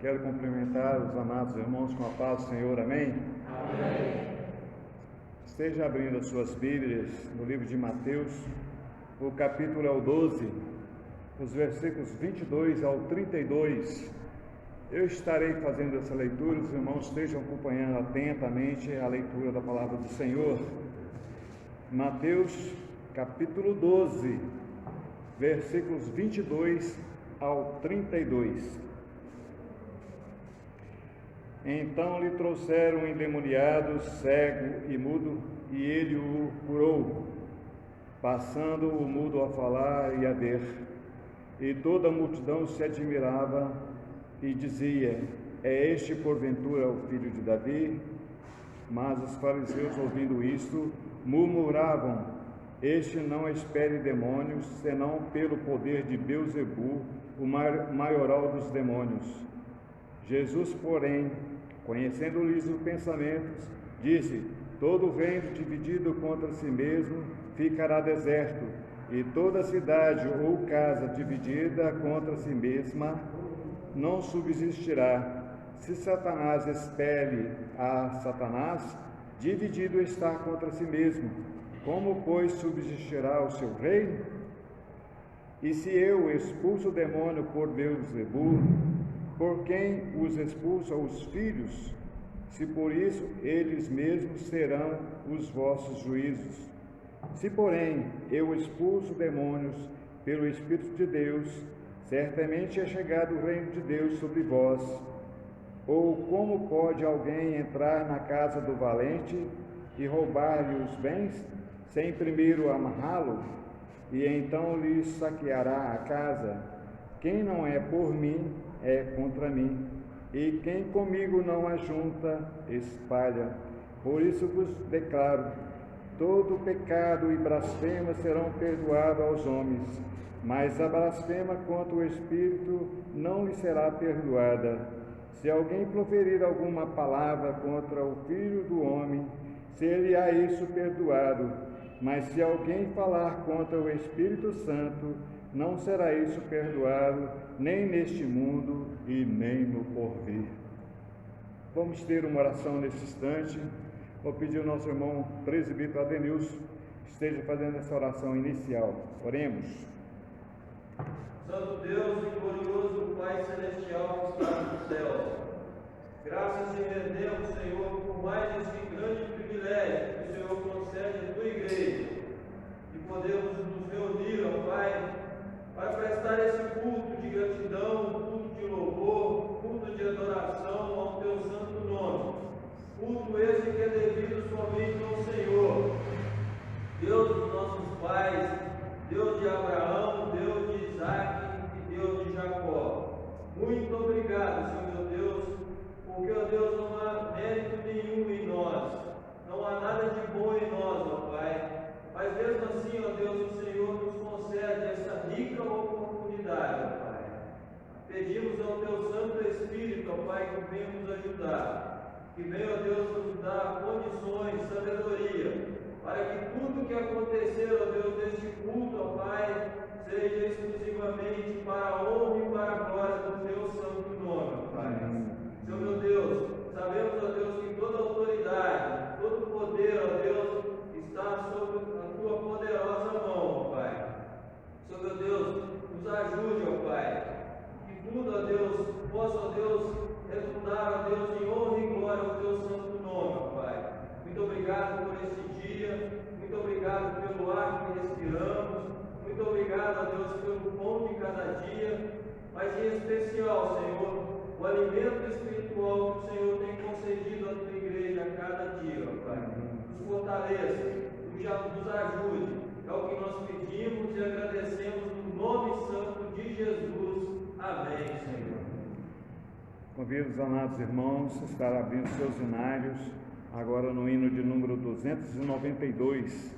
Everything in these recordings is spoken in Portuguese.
Quero cumprimentar os amados irmãos com a paz do Senhor, amém? Amém. Esteja abrindo as suas Bíblias no livro de Mateus, o capítulo é o 12, os versículos 22 ao 32. Eu estarei fazendo essa leitura, os irmãos estejam acompanhando atentamente a leitura da palavra do Senhor. Mateus, capítulo 12, versículos 22 ao 32. Então lhe trouxeram um endemoniado, cego e mudo, e ele o curou, passando o mudo a falar e a ver. E toda a multidão se admirava e dizia: é este porventura o filho de Davi? Mas os fariseus, ouvindo isto, murmuravam: este não expele demônios, senão pelo poder de Beelzebu, o maioral dos demônios. Jesus, porém, conhecendo-lhes os pensamentos, disse: todo reino dividido contra si mesmo ficará deserto, e toda cidade ou casa dividida contra si mesma não subsistirá. Se Satanás expele a Satanás, dividido está contra si mesmo. Como, pois, subsistirá o seu reino? E se eu expulso o demônio por Beelzebu, por quem os expulsa os filhos? Se por isso eles mesmos serão os vossos juízos. Se, porém, eu expulso demônios pelo Espírito de Deus, certamente é chegado o reino de Deus sobre vós. Ou como pode alguém entrar na casa do valente e roubar-lhe os bens, sem primeiro amarrá-lo, e então lhe saqueará a casa? Quem não é por mim, é contra mim, e quem comigo não ajunta, espalha. Por isso vos declaro: todo pecado e blasfema serão perdoados aos homens, mas a blasfema contra o Espírito não lhe será perdoada. Se alguém proferir alguma palavra contra o Filho do Homem, ser-lhe-á isso perdoado, mas se alguém falar contra o Espírito Santo, não será isso perdoado, nem neste mundo e nem no porvir. Vamos ter uma oração nesse instante. Vou pedir ao nosso irmão presbítero Adenilson que esteja fazendo essa oração inicial. Oremos. Santo Deus e glorioso Pai Celestial que está nos céus, graças te rendemos, Senhor, por mais esse grande privilégio que o Senhor concede à tua igreja, e podemos nos reunir, ó Pai, para prestar esse culto de gratidão, culto de louvor, culto de adoração ao teu santo nome. Culto esse que é devido somente ao Senhor, Deus dos nossos pais, Deus de Abraão, Deus de Isaac e Deus de Jacó. Muito obrigado, Senhor meu Deus, porque, ó Deus, não há mérito nenhum em nós, não há nada de bom em nós, ó Pai. Mas mesmo assim, ó Deus, o Senhor nos concede essa rica oportunidade, ó Pai. Pedimos ao Teu Santo Espírito, ó Pai, que venha nos ajudar, que venha, ó Deus, nos dar condições, sabedoria, para que tudo que acontecer, ó Deus, neste culto, ó Pai, seja exclusivamente para a honra e para a glória do Teu santo nome, ó Pai. Senhor meu Deus, sabemos, ó Deus, que toda autoridade, todo poder, ó Deus, está sob a tua poderosa mão, ó Pai. Senhor meu Deus, nos ajude, ó Pai, que tudo, ó Deus, possa, ó Deus, redundar, ó Deus, em honra e glória ao teu santo nome, ó Pai. Muito obrigado por esse dia, muito obrigado pelo ar que respiramos, muito obrigado, ó Deus, pelo pão de cada dia, mas em especial, Senhor, o alimento espiritual que o Senhor tem concedido à tua igreja a cada dia, ó Pai. Nos fortaleça, nos ajude, é o que nós pedimos e agradecemos no nome santo de Jesus. Amém, Senhor. Convido os amados irmãos a estar abrindo seus hinários, agora no hino de número 292.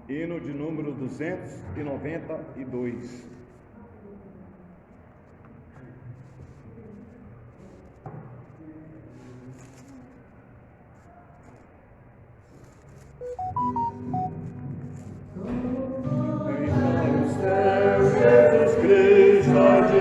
Hino de número 292. Jesus Cristo, de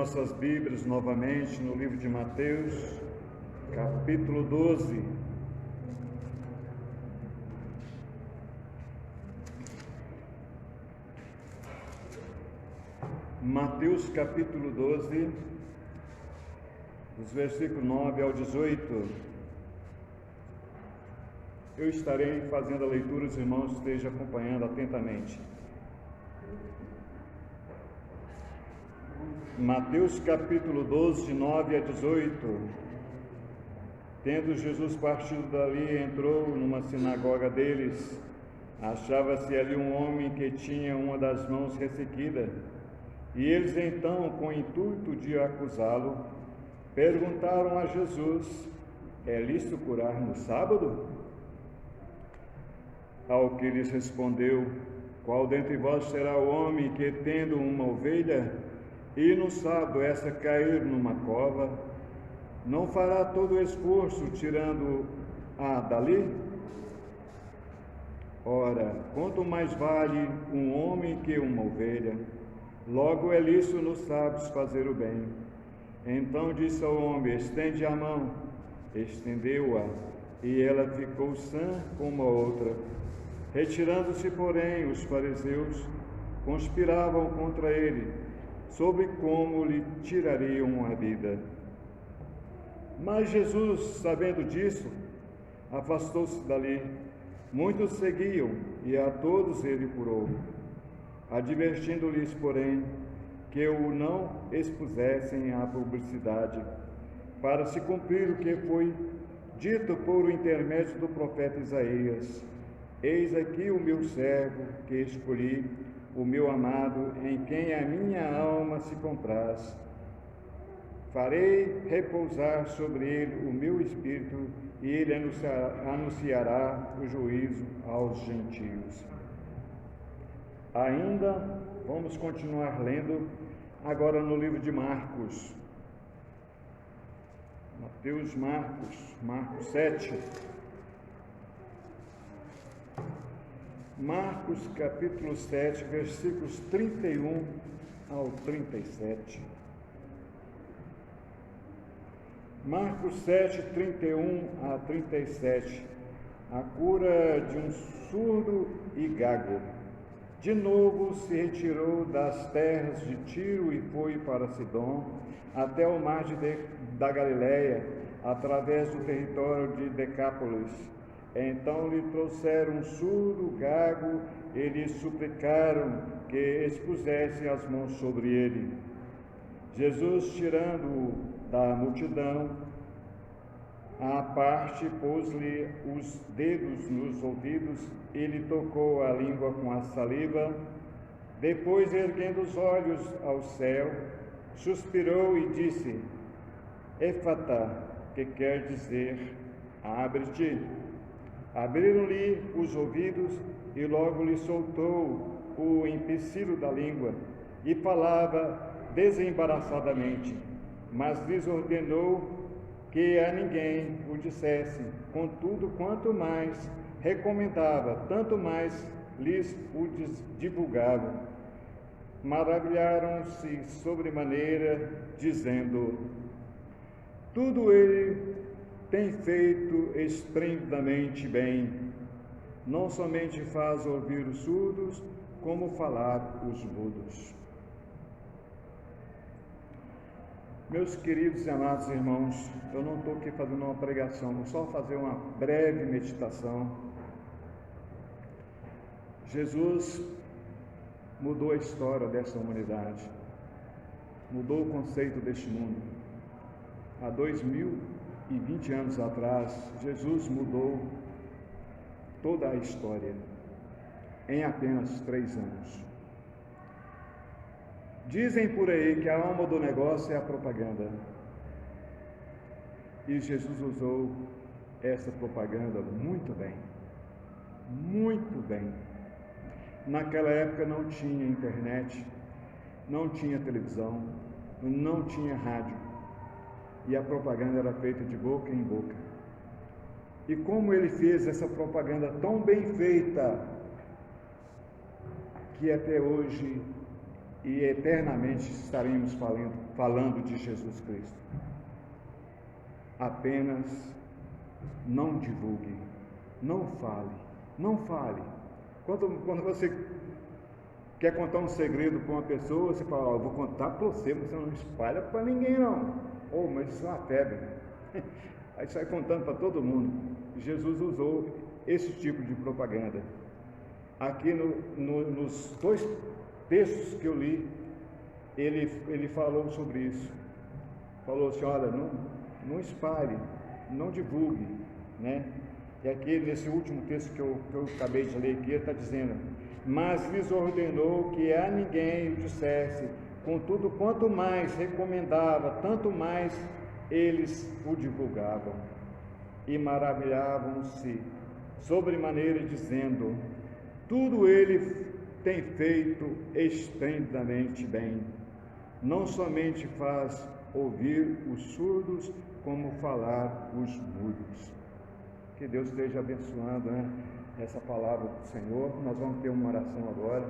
Nossas Bíblias novamente no livro de Mateus, capítulo 12. Mateus, capítulo 12, dos versículos 9 ao 18. Eu estarei fazendo a leitura, os irmãos estejam acompanhando atentamente. Mateus capítulo 12, de 9 a 18. Tendo Jesus partido dali, entrou numa sinagoga deles. Achava-se ali um homem que tinha uma das mãos ressequida. E eles então, com o intuito de acusá-lo, perguntaram a Jesus: é lícito curar no sábado? Ao que lhes respondeu: qual dentre vós será o homem que, tendo uma ovelha, e no sábado essa cair numa cova, não fará todo o esforço tirando-a dali? Ora, quanto mais vale um homem que uma ovelha, logo é lícito nos sábados fazer o bem. Então disse ao homem: estende a mão. Estendeu-a, e ela ficou sã como a outra. Retirando-se, porém, os fariseus conspiravam contra ele, sobre como lhe tirariam a vida. Mas Jesus, sabendo disso, afastou-se dali. Muitos seguiam, e a todos ele curou, advertindo-lhes, porém, que o não expusessem à publicidade, para se cumprir o que foi dito por intermédio do profeta Isaías: eis aqui o meu servo que escolhi, o meu amado, em quem a minha alma se compraz. Farei repousar sobre ele o meu espírito, e ele anunciará o juízo aos gentios. Ainda vamos continuar lendo agora no livro de Marcos. Marcos 7. Marcos capítulo 7, versículos 31 ao 37. Marcos 7, 31 a 37. A cura de um surdo e gago. De novo se retirou das terras de Tiro e foi para Sidom, até o mar da Galileia, através do território de Decápolis. Então lhe trouxeram um surdo gago e lhe suplicaram que expusessem as mãos sobre ele. Jesus, tirando-o da multidão à parte, pôs-lhe os dedos nos ouvidos e lhe tocou a língua com a saliva. Depois, erguendo os olhos ao céu, suspirou e disse: Éfata, que quer dizer, abre-te. Abriram-lhe os ouvidos e logo lhe soltou o empecilho da língua e falava desembaraçadamente, mas lhes ordenou que a ninguém o dissesse. Contudo, quanto mais recomendava, tanto mais lhes o divulgava. Maravilharam-se sobremaneira, dizendo: tudo ele tem feito esplendidamente bem. Não somente faz ouvir os surdos, como falar os mudos. Meus queridos e amados irmãos, eu não estou aqui fazendo uma pregação, vou só fazer uma breve meditação. Jesus mudou a história dessa humanidade, mudou o conceito deste mundo. Há 2020 anos atrás, Jesus mudou toda a história em apenas 3 anos. Dizem por aí que a alma do negócio é a propaganda. E Jesus usou essa propaganda muito bem. Muito bem. Naquela época não tinha internet, não tinha televisão, não tinha rádio. E a propaganda era feita de boca em boca. E como ele fez essa propaganda tão bem feita, que até hoje e eternamente estaremos falando de Jesus Cristo. Apenas não divulgue, não fale. Quando você quer contar um segredo para uma pessoa, você fala: eu vou contar para você, você não espalha para ninguém não. Mas isso é uma febre. Aí sai contando para todo mundo. Jesus usou esse tipo de propaganda. Aqui nos 2 textos que eu li, ele falou sobre isso. Falou assim: olha, não espalhe, não divulgue, né? E aqui nesse último texto que eu acabei de ler aqui, ele está dizendo: mas lhes ordenou que a ninguém o dissesse. Contudo, quanto mais recomendava, tanto mais eles o divulgavam. E maravilhavam-se sobremaneira, dizendo: tudo ele tem feito esplendidamente bem. Não somente faz ouvir os surdos, como falar os mudos. Que Deus esteja abençoando, essa palavra do Senhor. Nós vamos ter uma oração agora,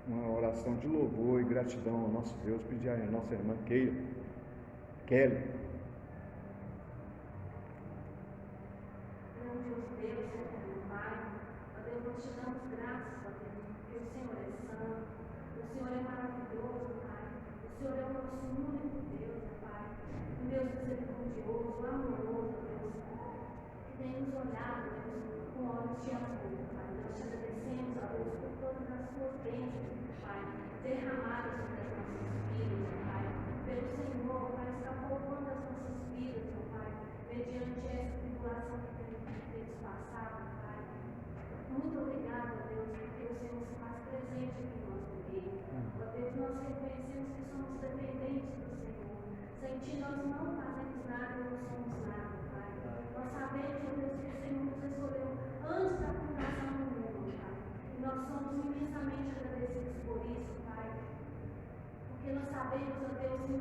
uma oração de louvor e gratidão ao nosso Deus. Pedir à nossa irmã Kelly. Grandioso Deus, Senhor Pai, ó Deus, nós te damos graças, ó Deus, porque o Senhor é santo, o Senhor é maravilhoso, Pai, o Senhor é o nosso único Deus, Pai. um Deus misericordioso, amoroso, Deus, que tem nos olhado, Deus, com olhos de amor, Pai. Nós te agradecemos, ó Deus, por todas as suas bênçãos, Pai, derramadas sobre as nossas vidas, Pai. Pelo Senhor, Pai, está poupando as nossas vidas, ó Pai, mediante essa tribulação que temos passado, Pai. Muito obrigada, Deus, porque o Senhor se faz presente aqui no nosso meio. Ó Deus, nós reconhecemos que somos dependentes do Senhor. Sem Ti nós não fazemos nada, não somos nada, Pai. Nós sabemos, ó Deus, que o Senhor nos escolheu antes da fundação do mundo, Pai. E nós somos imensamente agradecidos por isso, Pai. Porque nós sabemos, ó Deus, que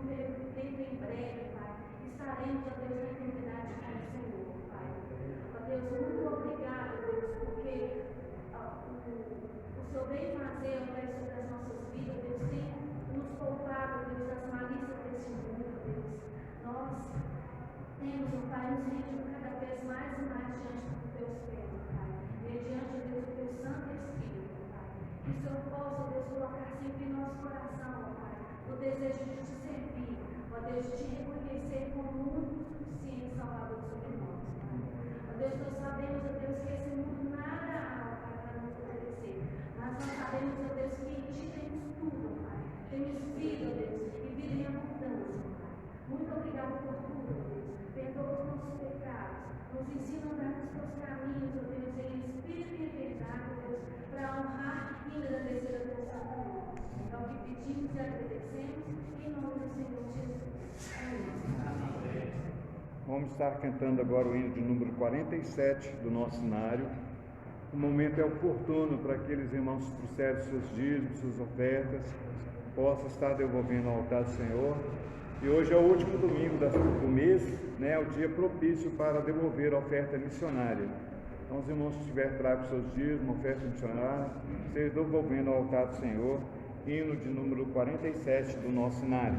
dentro em breve, Pai, estaremos, ó Deus, na eternidade com o Senhor, Pai. Ó Deus, muito obrigado, Deus, porque o Seu bem-fazer, ó Deus, sobre as nossas vidas, Deus, tem nos poupado, Deus, das malícias desse mundo, Deus. Nós temos, ó Pai, nos rendido cada vez mais e mais diante dos Teus pés, ó Pai, mediante, Deus, o Teu Santo Espírito, ó Pai. Que o Senhor possa, ó Deus, colocar sempre em nosso coração, ó Pai, o desejo de Te servir, ó Deus, de Te reconhecer como o único suficiente Salvador sobre nós, Pai. Ó Deus, nós sabemos, ó Deus, que esse mundo nada há, ó Pai, para nos oferecer, mas nós sabemos, ó Deus, que em Ti temos tudo, ó Pai. Temos vida, ó Deus, e vida em abundância, ó Pai. Muito obrigado por tudo, ó Deus. Perdoa os nossos pecados, nos ensina a andar nos Teus caminhos, ó Deus, em espírito e em verdade, ó Deus, para honrar e agradecer a Teu santo nome. É o que pedimos e agradecemos, em nome do Senhor Jesus. Amém. Vamos estar cantando agora o hino de número 47 do nosso cenário. O momento é oportuno para aqueles irmãos que trouxeram seus dízimos, suas ofertas, possam estar devolvendo ao altar do Senhor. E hoje é o último domingo do mês, né, é o dia propício para devolver a oferta missionária. Então, os irmãos que tiverem trago seus dízimos, oferta missionária, sejam devolvendo ao altar do Senhor, hino de número 47 do nosso cenário.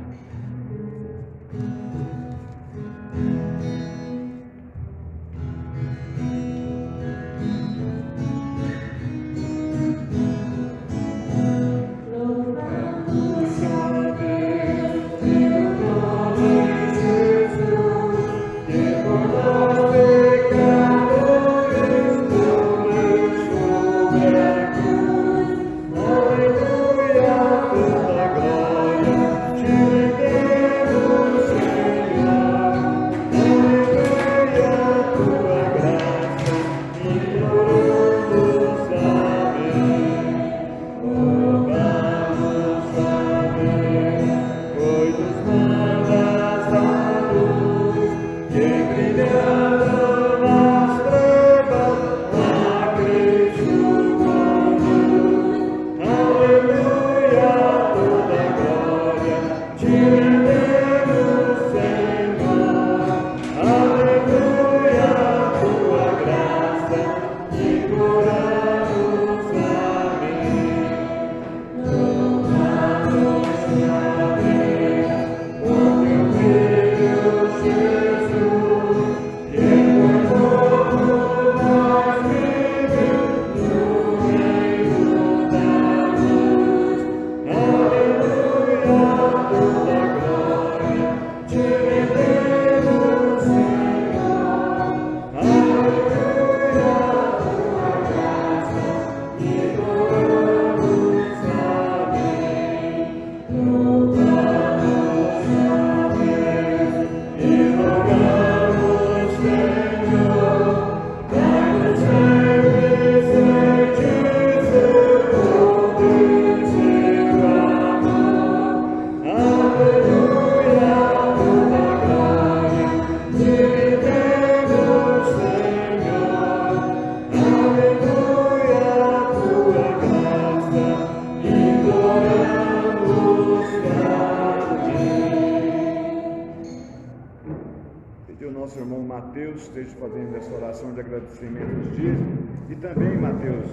Esteja fazendo essa oração de agradecimento aos dízimos. E também, Mateus,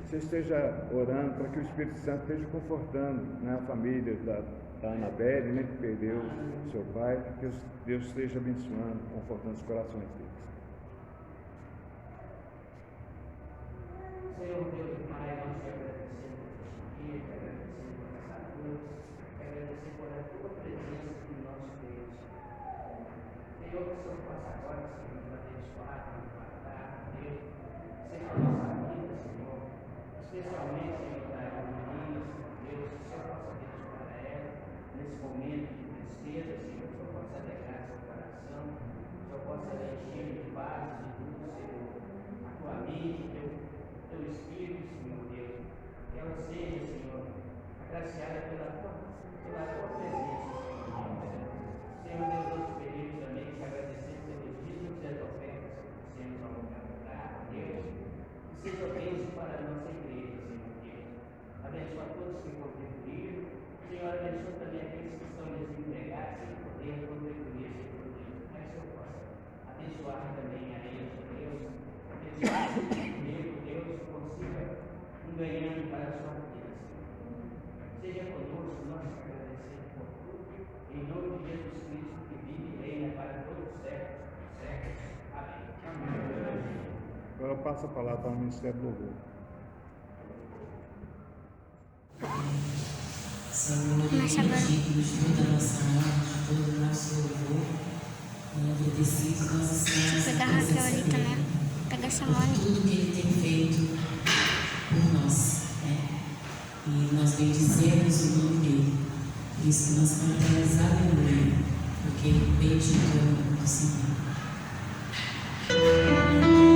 você esteja orando para que o Espírito Santo esteja confortando, né, a família da Anabelle, né, que perdeu o seu pai, que Deus esteja abençoando, confortando os corações deles. Senhor Deus e Pai, nós te agradecemos por este dia, te agradecemos por essa luz, te agradecemos por a tua presença aqui no nosso meio, que o Senhor possa agora, Senhor, nos abençoar, nos guardar, Deus, sempre a nossa vida, Senhor, especialmente, Senhor, da Eunice, Deus, que o Senhor possa abençoar ela nesse momento de tristeza, Senhor, que o Senhor possa alegrar seu coração, que o Senhor possa encher de paz, de luz, Senhor, a tua mente, teu espírito, Senhor Deus, que ela seja, Senhor, agraciada pela tua presença, Senhor Deus, nós pedimos também te agradecer pelos dízimos e as ofertas que fizemos ao lugar, Deus, que seja bênção para a nossa igreja, Senhor Deus. Abençoa todos que contribuíram, Senhor, abençoa também aqueles que estão desempregados sem poder contribuir, Senhor Deus. Mas o Senhor possa abençoar também a eles, Deus, abençoar que o dinheiro, Deus, consiga ganhando para a sua vida, Senhor. Seja conosco, nós te agradecemos por tudo, em nome de Jesus Cristo, que vive e reina para todos os séculos. Amém. Agora passa a palavra para o Ministério do Louvor. Senhor, digno de toda a nossa honra, de todo o nosso louvor, e agradecidos nós estamos Pegar a Raquel ali também. Pega essa por mão. tudo que Ele tem feito por nós, né? E nós bendizemos o nome dEle. Por isso nós cantamos aleluia, porque bendito é o nome do Senhor. Amém.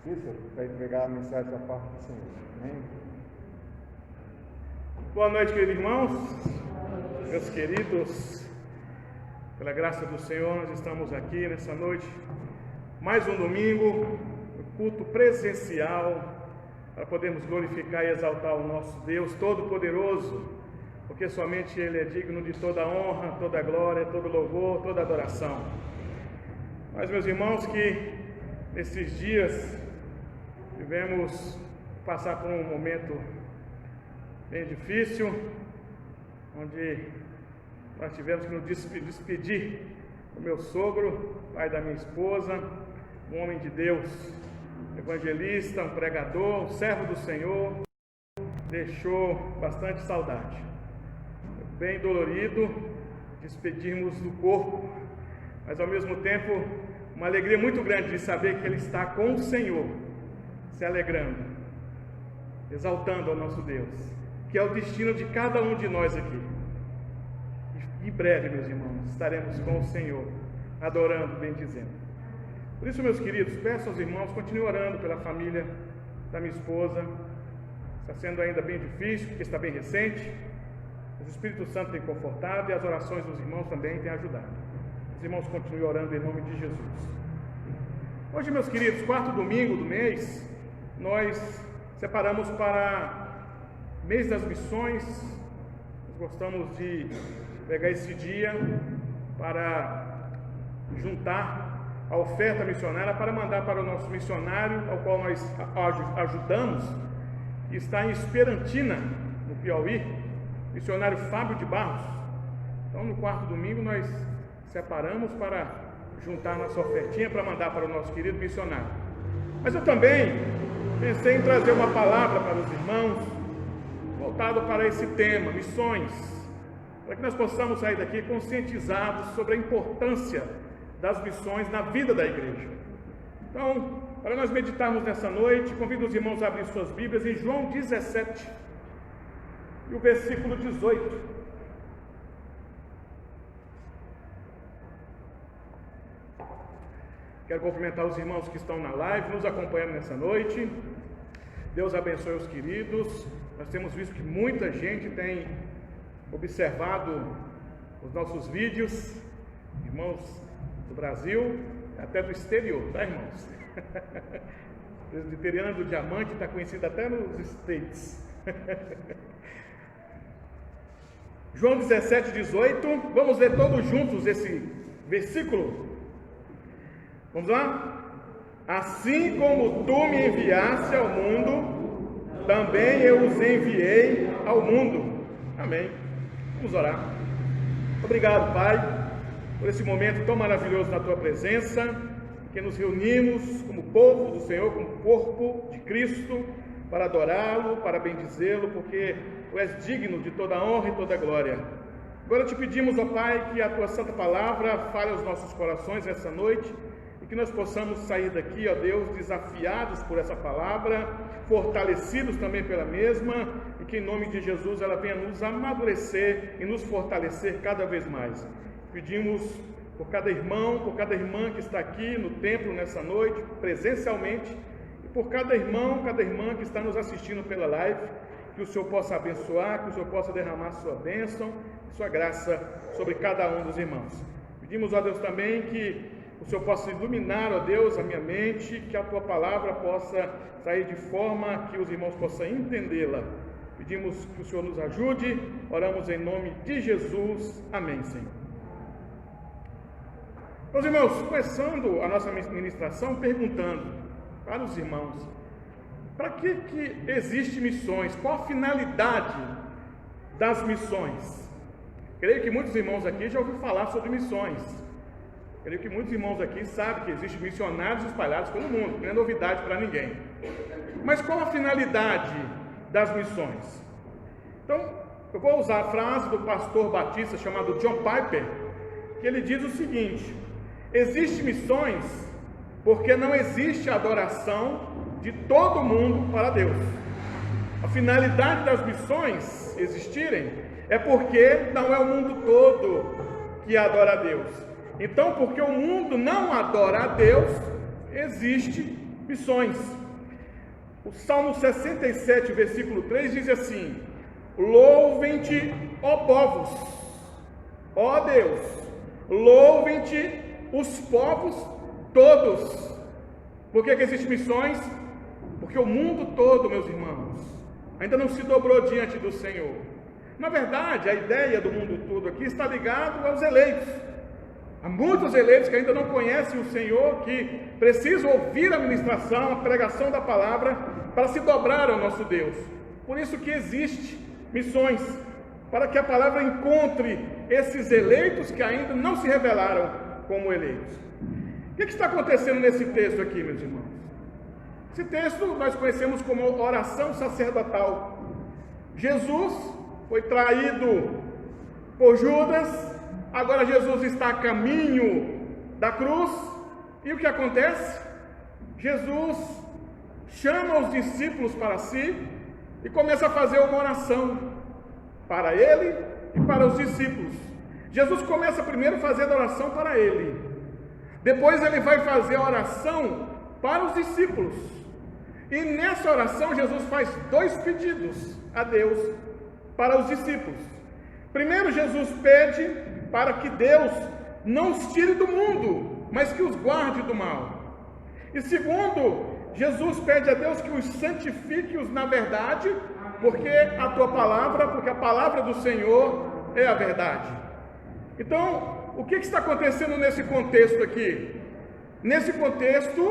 Cícero, para entregar a mensagem da parte do Senhor. Amém? Boa noite, queridos irmãos, meus queridos. Pela graça do Senhor, nós estamos aqui nessa noite, mais um domingo, culto presencial, para podermos glorificar e exaltar o nosso Deus Todo-Poderoso, porque somente Ele é digno de toda honra, toda glória, todo louvor, toda adoração. Mas, meus irmãos, que nesses dias tivemos passar por um momento bem difícil, onde nós tivemos que nos despedir do meu sogro, pai da minha esposa, um homem de Deus, evangelista, um pregador, um servo do Senhor, deixou bastante saudade. Bem dolorido despedirmos do corpo, mas ao mesmo tempo uma alegria muito grande de saber que ele está com o Senhor, se alegrando, exaltando ao nosso Deus, que é o destino de cada um de nós aqui. Em breve, meus irmãos, estaremos com o Senhor, adorando, bendizendo. Por isso, meus queridos, peço aos irmãos, continuem orando pela família da minha esposa. Está sendo ainda bem difícil, porque está bem recente. O Espírito Santo tem confortado e as orações dos irmãos também têm ajudado. Os irmãos continuem orando em nome de Jesus. Hoje, meus queridos, quarto domingo do mês, nós separamos para mês das missões. Nós gostamos de pegar esse dia para juntar a oferta missionária para mandar para o nosso missionário, ao qual nós ajudamos, que está em Esperantina, no Piauí, missionário Fábio de Barros. Então, no quarto domingo, nós separamos para juntar nossa ofertinha para mandar para o nosso querido missionário. Mas eu também pensei em trazer uma palavra para os irmãos, voltado para esse tema, missões, para que nós possamos sair daqui conscientizados sobre a importância das missões na vida da igreja. Então, para nós meditarmos nessa noite, convido os irmãos a abrir suas Bíblias em João 17 e o versículo 18. Quero cumprimentar os irmãos que estão na live, nos acompanhando nessa noite. Deus abençoe os queridos. Nós temos visto que muita gente tem observado os nossos vídeos, irmãos do Brasil, até do exterior, tá, irmãos? Presbiteriana do Diamante está conhecida até nos States. João 17, 18, vamos ler todos juntos esse versículo? Vamos lá? Assim como tu me enviaste ao mundo, também eu os enviei ao mundo. Amém. Vamos orar. Obrigado, Pai, por esse momento tão maravilhoso na Tua presença, que nos reunimos como povo do Senhor, como corpo de Cristo, para adorá-lo, para bendizê-lo, porque Tu és digno de toda honra e toda glória. Agora te pedimos, ó Pai, que a Tua santa palavra fale aos nossos corações essa noite, e que nós possamos sair daqui, ó Deus, desafiados por essa palavra, fortalecidos também pela mesma, e que em nome de Jesus ela venha nos amadurecer e nos fortalecer cada vez mais. Pedimos por cada irmão, por cada irmã que está aqui no templo nessa noite, presencialmente, e por cada irmão, cada irmã que está nos assistindo pela live, que o Senhor possa abençoar, que o Senhor possa derramar sua bênção e sua graça sobre cada um dos irmãos. Pedimos, ó Deus, também que o Senhor possa iluminar, ó Deus, a minha mente, que a Tua palavra possa sair de forma que os irmãos possam entendê-la. Pedimos que o Senhor nos ajude, oramos em nome de Jesus. Amém, Senhor. Meus irmãos, começando a nossa ministração, perguntando para os irmãos, para que existe missões? Qual a finalidade das missões? Creio que muitos irmãos aqui já ouviram falar sobre missões. Creio que muitos irmãos aqui sabem que existem missionários espalhados pelo mundo, não é novidade para ninguém. Mas qual a finalidade das missões? Então, eu vou usar a frase do pastor batista chamado John Piper, que ele diz o seguinte: existem missões porque não existe adoração de todo mundo para Deus. A finalidade das missões existirem é porque não é o mundo todo que adora a Deus. Então, porque o mundo não adora a Deus, existem missões. O Salmo 67, versículo 3 diz assim: louvem-te, ó povos, ó Deus, louvem-te os povos todos. Por que existem missões? Porque o mundo todo, meus irmãos, ainda não se dobrou diante do Senhor. Na verdade, a ideia do mundo todo aqui está ligada aos eleitos. Há muitos eleitos que ainda não conhecem o Senhor, que precisam ouvir a ministração, a pregação da palavra, para se dobrar ao nosso Deus. Por isso que existe missões, para que a palavra encontre esses eleitos que ainda não se revelaram como eleitos. O que está acontecendo nesse texto aqui, meus irmãos? Esse texto nós conhecemos como oração sacerdotal. Jesus foi traído por Judas. Agora Jesus está a caminho da cruz, e o que acontece? Jesus chama os discípulos para si e começa a fazer uma oração para ele e para os discípulos. Jesus começa primeiro fazendo a oração para ele, depois ele vai fazer a oração para os discípulos, e nessa oração Jesus faz dois pedidos a Deus para os discípulos. Primeiro, Jesus pede para que Deus não os tire do mundo, mas que os guarde do mal. E segundo, Jesus pede a Deus que os santifique-os na verdade, porque a palavra do Senhor é a verdade. Então, o que está acontecendo nesse contexto aqui? Nesse contexto,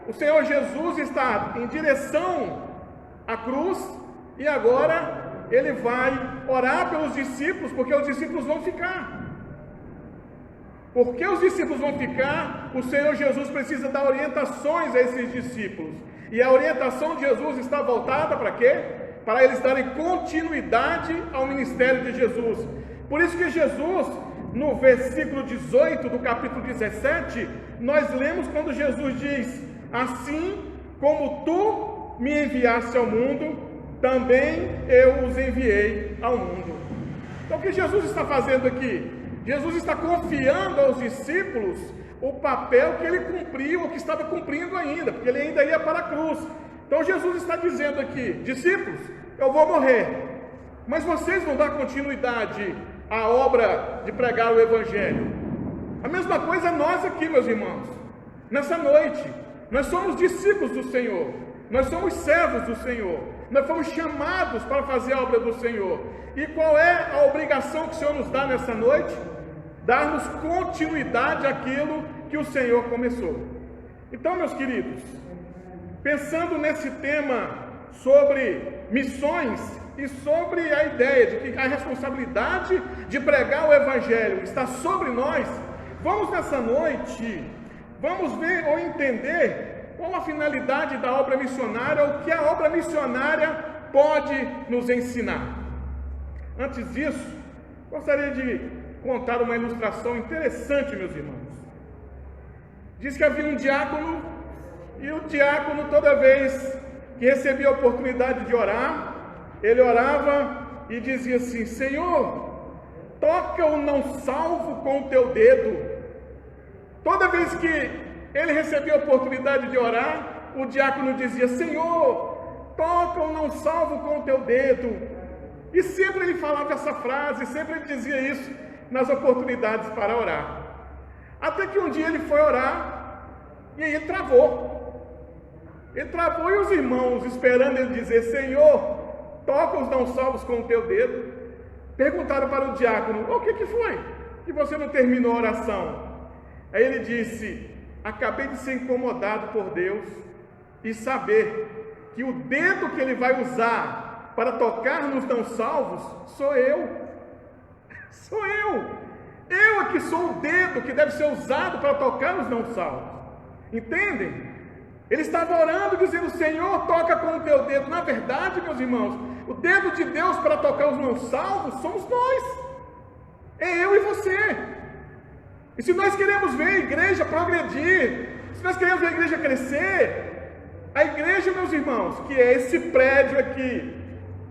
o Senhor Jesus está em direção à cruz, e agora ele vai orar pelos discípulos, porque os discípulos vão ficar. Porque os discípulos vão ficar, o Senhor Jesus precisa dar orientações a esses discípulos. E a orientação de Jesus está voltada para quê? Para eles darem continuidade ao ministério de Jesus. Por isso que Jesus, no versículo 18 do capítulo 17, nós lemos quando Jesus diz: assim como tu me enviaste ao mundo, também eu os enviei ao mundo. Então o que Jesus está fazendo aqui? Jesus está confiando aos discípulos o papel que ele cumpriu, ou que estava cumprindo ainda, porque ele ainda ia para a cruz. Então Jesus está dizendo aqui: discípulos, eu vou morrer, mas vocês vão dar continuidade à obra de pregar o Evangelho. A mesma coisa nós aqui, meus irmãos, nessa noite, nós somos discípulos do Senhor, nós somos servos do Senhor, nós fomos chamados para fazer a obra do Senhor. E qual é a obrigação que o Senhor nos dá nessa noite? Darmos continuidade àquilo que o Senhor começou. Então, meus queridos, pensando nesse tema sobre missões e sobre a ideia de que a responsabilidade de pregar o Evangelho está sobre nós, vamos nessa noite, vamos ver ou entender qual a finalidade da obra missionária, o que a obra missionária pode nos ensinar. Antes disso, gostaria de contar uma ilustração interessante, meus irmãos. Diz que havia um diácono, e o diácono, toda vez que recebia a oportunidade de orar, ele orava e dizia assim: Senhor, toca o não salvo com o teu dedo. Toda vez que ele recebia a oportunidade de orar, o diácono dizia: Senhor, toca o não salvo com o teu dedo. E sempre ele falava essa frase, sempre ele dizia isso nas oportunidades para orar. Até que um dia ele foi orar, e aí ele travou. Ele travou, e os irmãos, esperando ele dizer: Senhor, toca os não salvos com o teu dedo, perguntaram para o diácono: o que foi que você não terminou a oração? Aí ele disse: acabei de ser incomodado por Deus e saber que o dedo que ele vai usar para tocar nos não salvos sou eu. Sou eu. Eu é que sou o dedo que deve ser usado para tocar nos não salvos. Entendem? Ele estava orando, dizendo: Senhor, toca com o teu dedo. Na verdade, meus irmãos, o dedo de Deus para tocar os não salvos somos nós. É eu e você. E se nós queremos ver a igreja progredir, se nós queremos ver a igreja crescer, a igreja, meus irmãos, que é esse prédio aqui,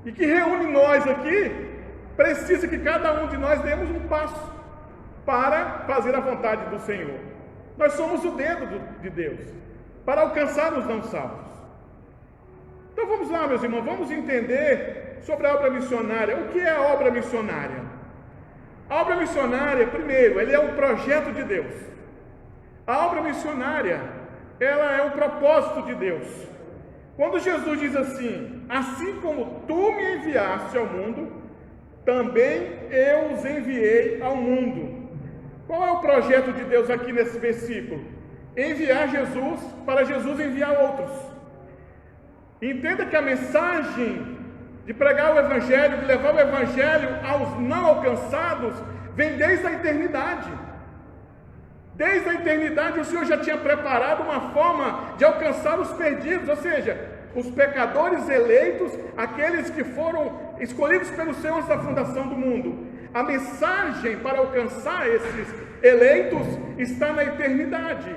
e que reúne nós aqui, precisa que cada um de nós demos um passo para fazer a vontade do Senhor. Nós somos o dedo de Deus para alcançar os não salvos. Então vamos lá, meus irmãos, vamos entender sobre a obra missionária. O que é a obra missionária? A obra missionária, primeiro, ele é um projeto de Deus. A obra missionária, ela é um propósito de Deus. Quando Jesus diz assim: assim como tu me enviaste ao mundo, também eu os enviei ao mundo. Qual é o projeto de Deus aqui nesse versículo? Enviar Jesus para Jesus enviar outros. Entenda que a mensagem de pregar o Evangelho, de levar o Evangelho aos não alcançados, vem desde a eternidade. Desde a eternidade o Senhor já tinha preparado uma forma de alcançar os perdidos, ou seja, os pecadores eleitos, aqueles que foram escolhidos pelo Senhor antes da fundação do mundo. A mensagem para alcançar esses eleitos está na eternidade.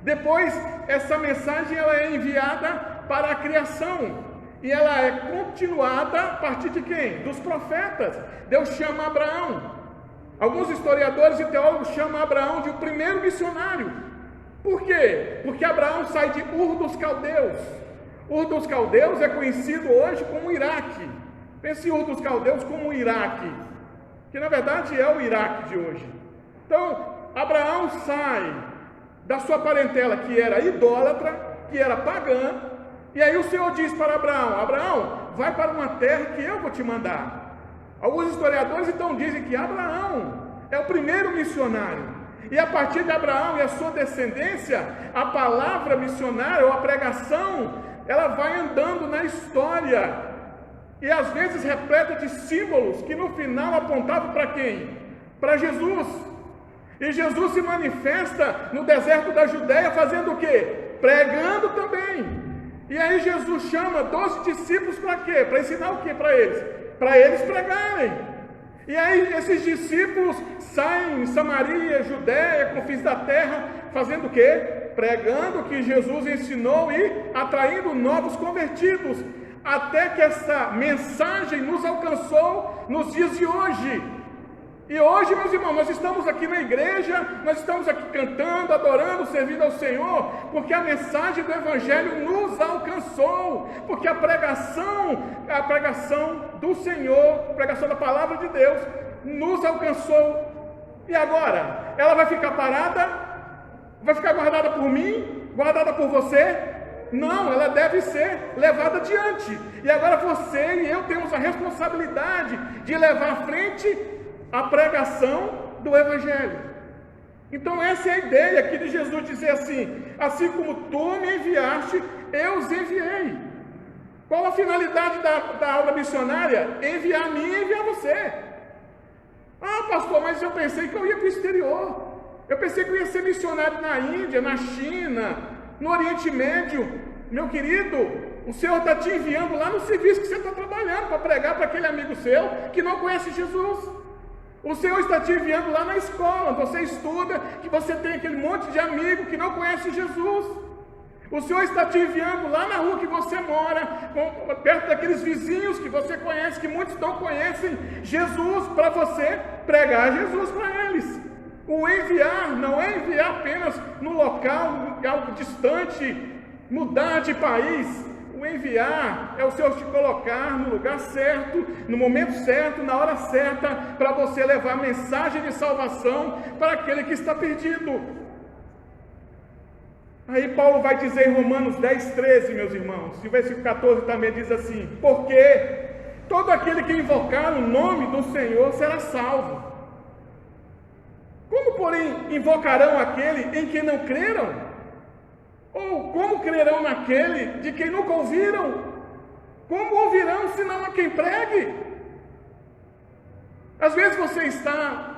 Depois, essa mensagem ela é enviada para a criação. E ela é continuada a partir de quem? Dos profetas. Deus chama Abraão. Alguns historiadores e teólogos chamam Abraão de o primeiro missionário. Por quê? Porque Abraão sai de Ur dos Caldeus. Ur dos Caldeus é conhecido hoje como Iraque. Pense em Ur dos Caldeus como Iraque, que na verdade é o Iraque de hoje. Então, Abraão sai da sua parentela que era idólatra, que era pagã, e aí o Senhor diz para Abraão: Abraão, vai para uma terra que eu vou te mandar. Alguns historiadores então dizem que Abraão é o primeiro missionário, e a partir de Abraão e a sua descendência, a palavra missionária ou a pregação, ela vai andando na história, e às vezes repleta de símbolos que no final apontavam para quem? Para Jesus. E Jesus se manifesta no deserto da Judéia fazendo o quê? Pregando também. E aí Jesus chama 12 discípulos para quê? Para ensinar o quê para eles? Para eles pregarem. E aí esses discípulos saem em Samaria, Judéia, confins da terra, fazendo o quê? Pregando o que Jesus ensinou e atraindo novos convertidos. Até que essa mensagem nos alcançou nos dias de hoje. E hoje, meus irmãos, nós estamos aqui na igreja, nós estamos aqui cantando, adorando, servindo ao Senhor, porque a mensagem do Evangelho nos alcançou, porque a pregação do Senhor, a pregação da Palavra de Deus, nos alcançou. E agora? Ela vai ficar parada? Vai ficar guardada por mim? Guardada por você? Não, ela deve ser levada adiante. E agora você e eu temos a responsabilidade de levar à frente a pregação do Evangelho. Então essa é a ideia aqui de Jesus dizer assim: assim como tu me enviaste, eu os enviei. Qual a finalidade da obra missionária? Enviar a mim e enviar você. Ah, pastor, mas eu pensei que eu ia para o exterior. Eu pensei que eu ia ser missionário na Índia, na China, no Oriente Médio. Meu querido, o Senhor está te enviando lá no serviço que você está trabalhando, para pregar para aquele amigo seu que não conhece Jesus. O Senhor está te enviando lá na escola, você estuda, que você tem aquele monte de amigo que não conhece Jesus. O Senhor está te enviando lá na rua que você mora, perto daqueles vizinhos que você conhece, que muitos não conhecem Jesus, para você pregar Jesus para eles. O enviar não é enviar apenas no local, algo distante, mudar de país. O enviar é o Senhor te colocar no lugar certo, no momento certo, na hora certa, para você levar a mensagem de salvação para aquele que está perdido. Aí Paulo vai dizer em Romanos 10, 13, meus irmãos, e o versículo 14 também diz assim: porque todo aquele que invocar o nome do Senhor será salvo. Como, porém, invocarão aquele em quem não creram? Ou como crerão naquele de quem nunca ouviram? Como ouvirão se não há quem pregue? Às vezes você está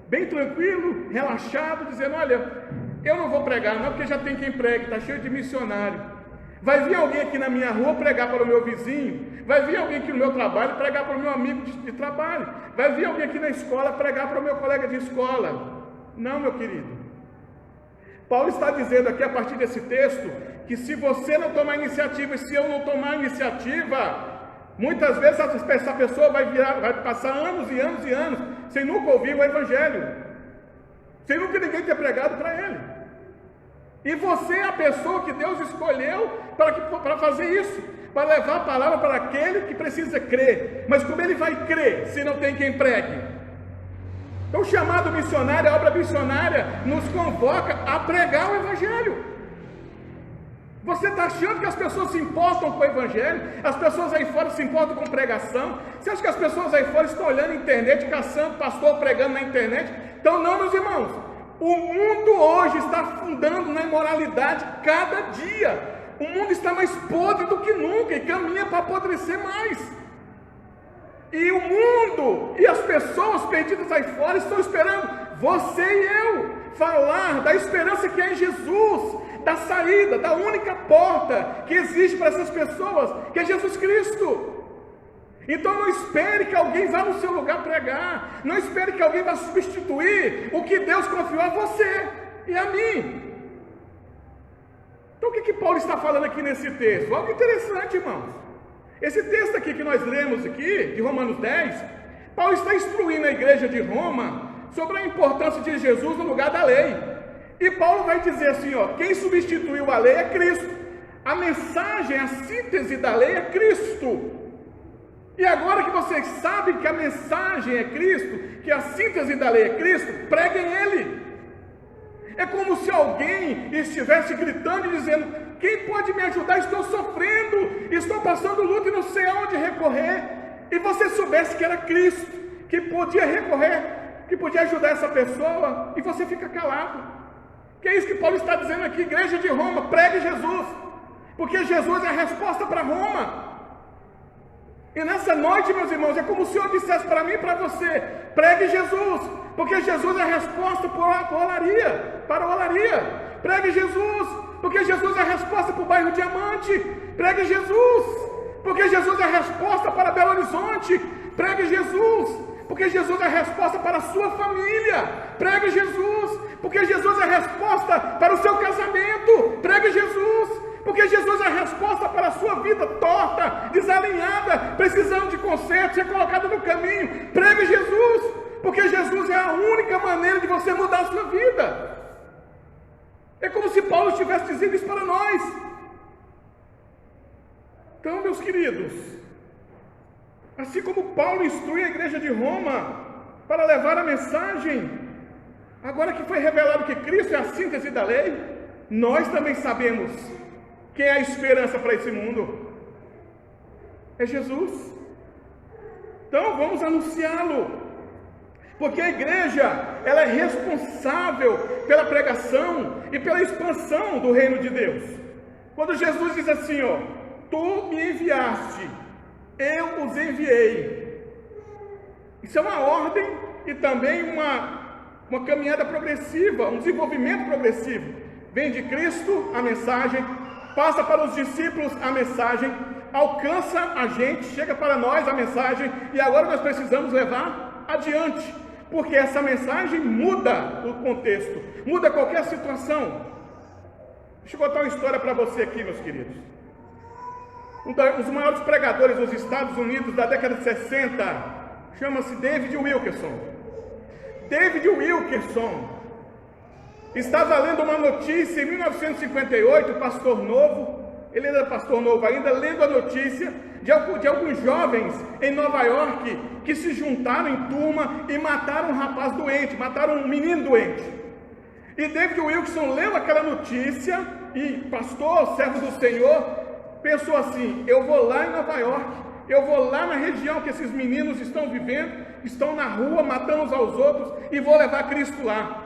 bem tranquilo, relaxado, dizendo: olha, eu não vou pregar não, porque já tem quem pregue, está cheio de missionário. Vai vir alguém aqui na minha rua pregar para o meu vizinho, vai vir alguém aqui no meu trabalho pregar para o meu amigo de trabalho, vai vir alguém aqui na escola pregar para o meu colega de escola. Não, meu querido. Paulo está dizendo aqui, a partir desse texto, que se você não tomar iniciativa, e se eu não tomar iniciativa, muitas vezes essa pessoa vai passar anos e anos e anos sem nunca ouvir o Evangelho, sem nunca ninguém ter pregado para ele. E você é a pessoa que Deus escolheu para fazer isso, para levar a palavra para aquele que precisa crer. Mas como ele vai crer se não tem quem pregue? Então o chamado missionário, a obra missionária, nos convoca a pregar o Evangelho. Você está achando que as pessoas se importam com o Evangelho? As pessoas aí fora se importam com pregação? Você acha que as pessoas aí fora estão olhando a internet, caçando pastor pregando na internet? Então não, meus irmãos. O mundo hoje está afundando na imoralidade cada dia. O mundo está mais podre do que nunca e caminha para apodrecer mais. E o mundo e as pessoas perdidas aí fora estão esperando você e eu falar da esperança que é em Jesus, da saída, da única porta que existe para essas pessoas, que é Jesus Cristo. Então não espere que alguém vá no seu lugar pregar, não espere que alguém vá substituir o que Deus confiou a você e a mim. Então o que Paulo está falando aqui nesse texto? Algo interessante, irmãos. Esse texto aqui que nós lemos aqui, de Romanos 10, Paulo está instruindo a igreja de Roma sobre a importância de Jesus no lugar da lei. E Paulo vai dizer assim, quem substituiu a lei é Cristo. A mensagem, a síntese da lei é Cristo. E agora que vocês sabem que a mensagem é Cristo, que a síntese da lei é Cristo, preguem Ele. É como se alguém estivesse gritando e dizendo: quem pode me ajudar? Estou sofrendo, estou passando luta e não sei aonde recorrer. E você soubesse que era Cristo, que podia recorrer, que podia ajudar essa pessoa, e você fica calado. Que é isso que Paulo está dizendo aqui, igreja de Roma, pregue Jesus, porque Jesus é a resposta para Roma. E nessa noite, meus irmãos, é como se o Senhor dissesse para mim e para você: pregue Jesus, porque Jesus é a resposta para a olaria. Pregue Jesus, porque Jesus é a resposta para o bairro Diamante. Pregue Jesus, porque Jesus é a resposta para Belo Horizonte. Pregue Jesus, porque Jesus é a resposta para a sua família. Pregue Jesus, porque Jesus é a resposta para o seu casamento. Pregue Jesus, porque Jesus é a resposta para a sua vida torta, desalinhada, precisando de conserto, ser colocada no caminho. Pregue Jesus, porque Jesus é a única maneira de você mudar a sua vida. É como se Paulo estivesse dizendo isso para nós. Então, meus queridos, assim como Paulo instrui a igreja de Roma para levar a mensagem, agora que foi revelado que Cristo é a síntese da lei, nós também sabemos quem é a esperança para esse mundo. É Jesus. Então vamos anunciá-lo, porque a igreja, ela é responsável pela pregação e pela expansão do reino de Deus. Quando Jesus diz assim, tu me enviaste, eu os enviei. Isso é uma ordem e também uma caminhada progressiva, um desenvolvimento progressivo. Vem de Cristo a mensagem, passa para os discípulos a mensagem, alcança a gente, chega para nós a mensagem, e agora nós precisamos levar adiante, porque essa mensagem muda o contexto, muda qualquer situação. Deixa eu contar uma história para você aqui, meus queridos. Um dos maiores pregadores dos Estados Unidos da década de 60, chama-se David Wilkerson. David Wilkerson estava lendo uma notícia em 1958, pastor novo, ele era pastor novo ainda, lendo a notícia de alguns jovens em Nova York que se juntaram em turma e mataram um rapaz doente, mataram um menino doente. E David Wilkerson leu aquela notícia e, pastor, servo do Senhor, pensou assim: eu vou lá em Nova York, eu vou lá na região que esses meninos estão vivendo, estão na rua matando uns aos outros, e vou levar Cristo lá.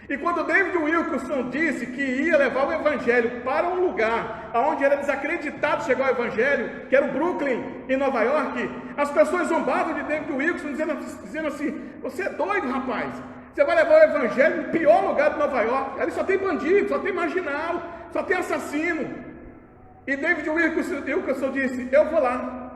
E quando David Wilkerson disse que ia levar o Evangelho para um lugar onde era desacreditado chegar o Evangelho, que era o Brooklyn, em Nova York, as pessoas zombavam de David Wilkerson, dizendo assim: você é doido, rapaz, você vai levar o Evangelho no pior lugar de Nova York, ali só tem bandido, só tem marginal, só tem assassino. E David Wilkerson disse: eu vou lá.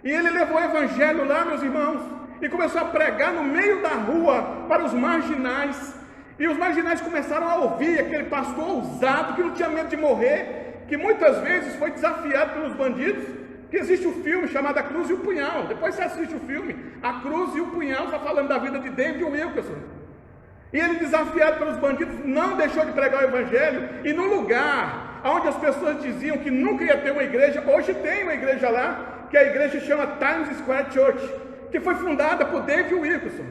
E ele levou o Evangelho lá, meus irmãos, e começou a pregar no meio da rua para os marginais. E os marginais começaram a ouvir aquele pastor ousado, que não tinha medo de morrer, que muitas vezes foi desafiado pelos bandidos, que existe um filme chamado A Cruz e o Punhal. Depois você assiste o filme, A Cruz e o Punhal, está falando da vida de David Wilkerson. E ele, desafiado pelos bandidos, não deixou de pregar o Evangelho, e no lugar onde as pessoas diziam que nunca ia ter uma igreja, hoje tem uma igreja lá, que a igreja chama Times Square Church, que foi fundada por David Wilkerson.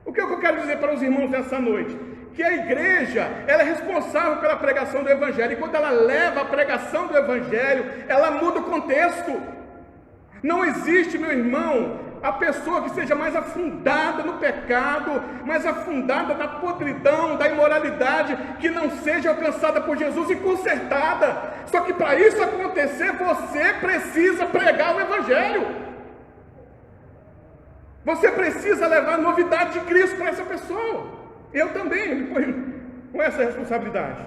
O que eu quero dizer para os irmãos nessa noite? Que a igreja, ela é responsável pela pregação do Evangelho, e quando ela leva a pregação do Evangelho, ela muda o contexto. Não existe, meu irmão, a pessoa que seja mais afundada no pecado, mais afundada na podridão, da imoralidade, que não seja alcançada por Jesus e consertada. Só que para isso acontecer, você precisa pregar o Evangelho. Você precisa levar novidade de Cristo para essa pessoa. Eu também me ponho com essa responsabilidade.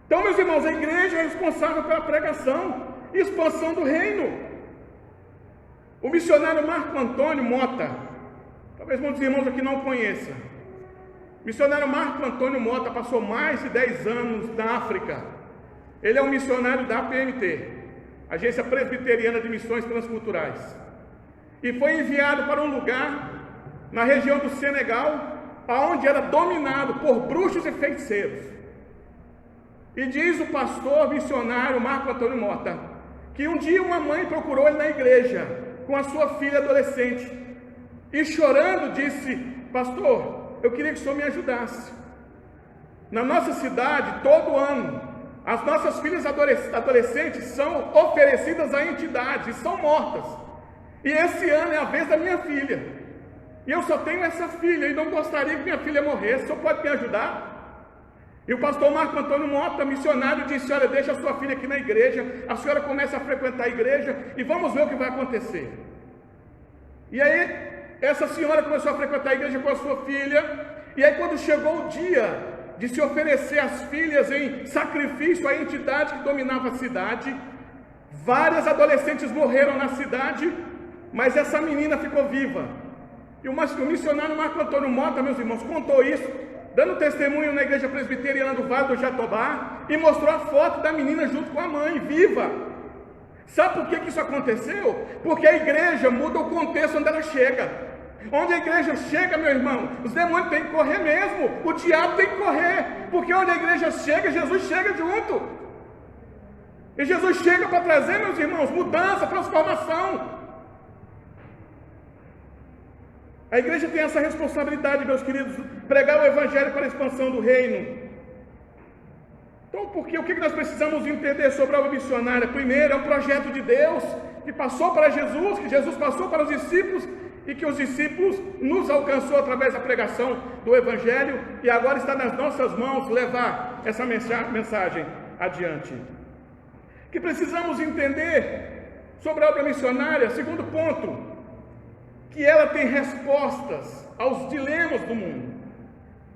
Então, meus irmãos, a igreja é responsável pela pregação e expansão do reino. O missionário Marco Antônio Mota, talvez muitos irmãos aqui não conheçam. O missionário Marco Antônio Mota passou mais de 10 anos na África. Ele é um missionário da APMT, Agência Presbiteriana de Missões Transculturais. E foi enviado para um lugar na região do Senegal, onde era dominado por bruxos e feiticeiros. E diz o pastor missionário Marco Antônio Mota, que um dia uma mãe procurou ele na igreja, com a sua filha adolescente, e chorando disse: pastor, eu queria que o senhor me ajudasse. Na nossa cidade, todo ano, as nossas filhas adolescentes são oferecidas a entidades e são mortas. E esse ano é a vez da minha filha. E eu só tenho essa filha e não gostaria que minha filha morresse. O senhor pode me ajudar? E o pastor Marco Antônio Mota, missionário, disse: olha, deixa a sua filha aqui na igreja, a senhora começa a frequentar a igreja e vamos ver o que vai acontecer. E aí, essa senhora começou a frequentar a igreja com a sua filha, e aí quando chegou o dia de se oferecer as filhas em sacrifício à entidade que dominava a cidade, várias adolescentes morreram na cidade, mas essa menina ficou viva. E o missionário Marco Antônio Mota, meus irmãos, contou isso, dando testemunho na igreja presbiteriana do Vale do Jatobá, e mostrou a foto da menina junto com a mãe, viva. Sabe por que isso aconteceu? Porque a igreja muda o contexto onde ela chega. Onde a igreja chega, meu irmão, os demônios têm que correr mesmo, o diabo tem que correr, porque onde a igreja chega, Jesus chega junto. E Jesus chega para trazer, meus irmãos, mudança, transformação. A igreja tem essa responsabilidade, meus queridos, pregar o Evangelho para a expansão do reino. Então, o que nós precisamos entender sobre a obra missionária? Primeiro, é um projeto de Deus, que passou para Jesus, que Jesus passou para os discípulos, e que os discípulos nos alcançou através da pregação do Evangelho, e agora está nas nossas mãos levar essa mensagem adiante. Que precisamos entender sobre a obra missionária, segundo ponto, que ela tem respostas aos dilemas do mundo.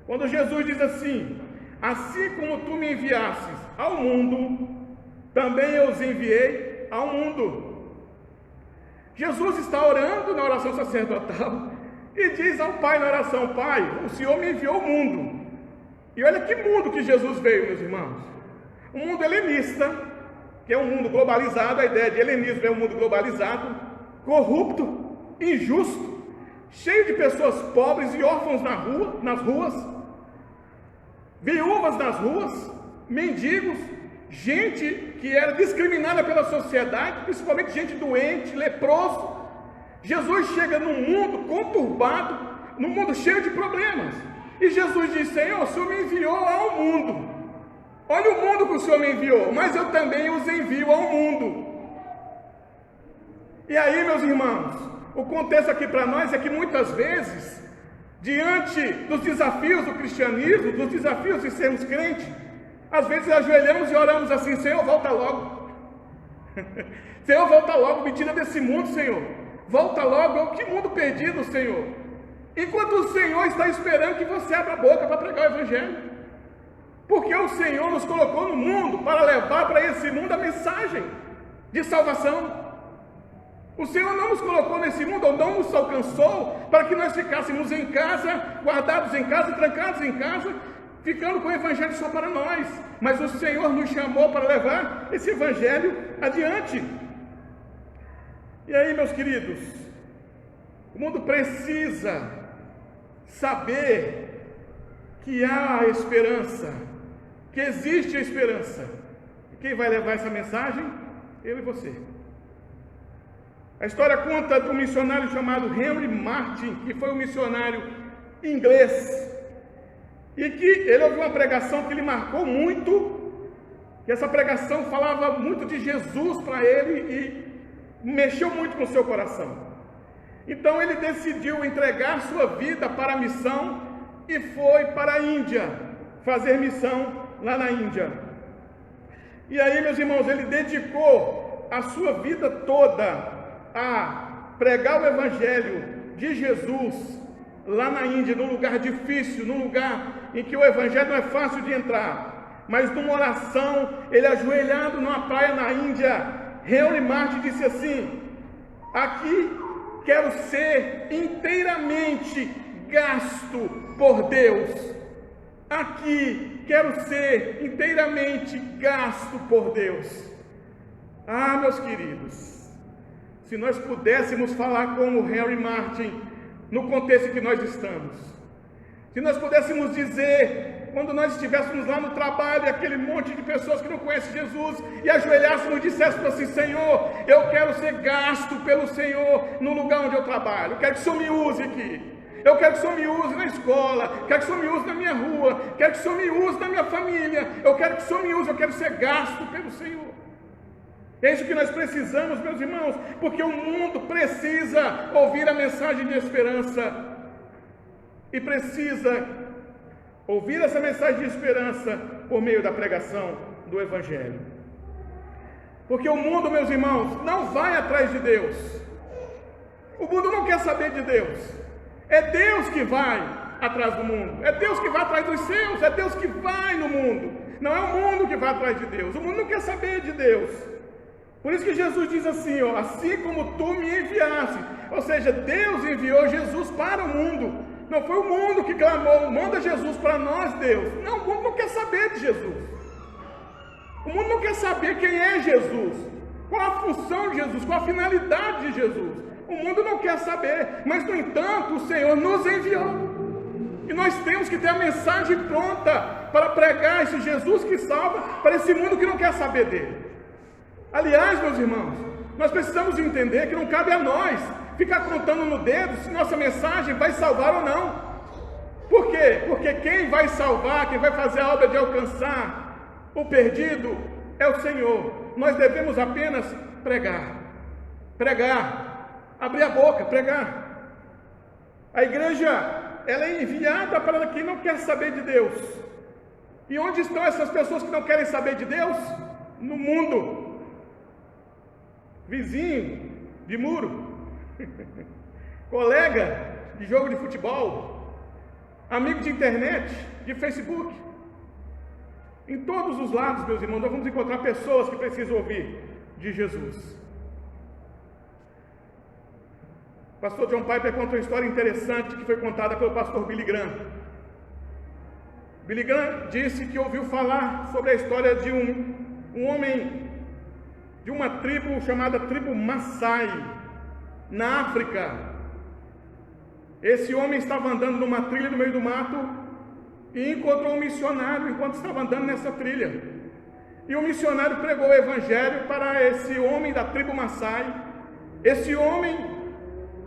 Quando Jesus diz assim: assim como tu me enviastes ao mundo, também eu os enviei ao mundo. Jesus está orando na oração sacerdotal e diz ao Pai na oração: Pai, o Senhor me enviou ao mundo. E olha que mundo que Jesus veio, meus irmãos. Um mundo helenista, que é um mundo globalizado. A ideia de helenismo é um mundo globalizado, corrupto, injusto, cheio de pessoas pobres e órfãos nas ruas, viúvas nas ruas, mendigos, gente que era discriminada pela sociedade, principalmente gente doente, leproso. Jesus chega num mundo conturbado, num mundo cheio de problemas, e Jesus diz: Senhor, o Senhor me enviou ao mundo. Olha o mundo que o Senhor me enviou, mas eu também os envio ao mundo. E aí, meus irmãos, o contexto aqui para nós é que muitas vezes, diante dos desafios do cristianismo, dos desafios de sermos crentes, às vezes ajoelhamos e oramos assim: Senhor, volta logo. Senhor, volta logo, me tira desse mundo, Senhor. Volta logo, que mundo perdido, Senhor. Enquanto o Senhor está esperando que você abra a boca para pregar o Evangelho. Porque o Senhor nos colocou no mundo para levar para esse mundo a mensagem de salvação. O Senhor não nos colocou nesse mundo, ou não nos alcançou, para que nós ficássemos em casa, guardados em casa, trancados em casa, ficando com o Evangelho só para nós. Mas o Senhor nos chamou para levar esse Evangelho adiante. E aí, meus queridos, o mundo precisa saber que há esperança, que existe a esperança, Quem vai levar essa mensagem? Eu e você. A história conta de um missionário chamado Henry Martin, que foi um missionário inglês, e que ele ouviu uma pregação que lhe marcou muito, que essa pregação falava muito de Jesus para ele e mexeu muito com o seu coração. Então ele decidiu entregar sua vida para a missão e foi para a Índia, fazer missão lá na Índia. E aí, meus irmãos, ele dedicou a sua vida toda a pregar o Evangelho de Jesus lá na Índia, num lugar difícil, num lugar em que o Evangelho não é fácil de entrar. Mas numa oração, ele ajoelhado numa praia na Índia, Henry Martin disse assim: aqui quero ser inteiramente gasto por Deus. Aqui quero ser inteiramente gasto por Deus. Ah, meus queridos, se nós pudéssemos falar como Henry Martin no contexto em que nós estamos, se nós pudéssemos dizer, quando nós estivéssemos lá no trabalho, aquele monte de pessoas que não conhecem Jesus, e ajoelhássemos e disséssemos assim: Senhor, eu quero ser gasto pelo Senhor no lugar onde eu trabalho, eu quero que o Senhor me use aqui, eu quero que o Senhor me use na escola, quero que o Senhor me use na minha rua, quero que o Senhor me use na minha família, eu quero que o Senhor me use, eu quero ser gasto pelo Senhor. É isso que nós precisamos, meus irmãos, porque o mundo precisa ouvir a mensagem de esperança, e precisa ouvir essa mensagem de esperança por meio da pregação do Evangelho. Porque o mundo, meus irmãos, não vai atrás de Deus. O mundo não quer saber de Deus. É Deus que vai atrás do mundo. É Deus que vai atrás dos seus. É Deus que vai no mundo. Não é o mundo que vai atrás de Deus. O mundo não quer saber de Deus. Por isso que Jesus diz assim, ó: assim como tu me enviaste. Ou seja, Deus enviou Jesus para o mundo. Não foi o mundo que clamou: manda Jesus para nós, Deus. Não, o mundo não quer saber de Jesus. O mundo não quer saber quem é Jesus, qual a função de Jesus, qual a finalidade de Jesus. O mundo não quer saber, mas no entanto o Senhor nos enviou. E nós temos que ter a mensagem pronta para pregar esse Jesus que salva para esse mundo que não quer saber dele. Aliás, meus irmãos, nós precisamos entender que não cabe a nós ficar contando no dedo se nossa mensagem vai salvar ou não. Por quê? Porque quem vai salvar, quem vai fazer a obra de alcançar o perdido é o Senhor. Nós devemos apenas pregar, abrir a boca, pregar. A igreja, ela é enviada para quem não quer saber de Deus. E onde estão essas pessoas que não querem saber de Deus? No mundo. Vizinho de muro, colega de jogo de futebol, amigo de internet, de Facebook. Em todos os lados, meus irmãos, nós vamos encontrar pessoas que precisam ouvir de Jesus. O pastor John Piper conta uma história interessante que foi contada pelo pastor Billy Graham. Billy Graham disse que ouviu falar sobre a história de um homem de uma tribo chamada tribo Maasai, na África. Esse homem estava andando numa trilha no meio do mato e encontrou um missionário enquanto estava andando nessa trilha. E o missionário pregou o Evangelho para esse homem da tribo Maasai. Esse homem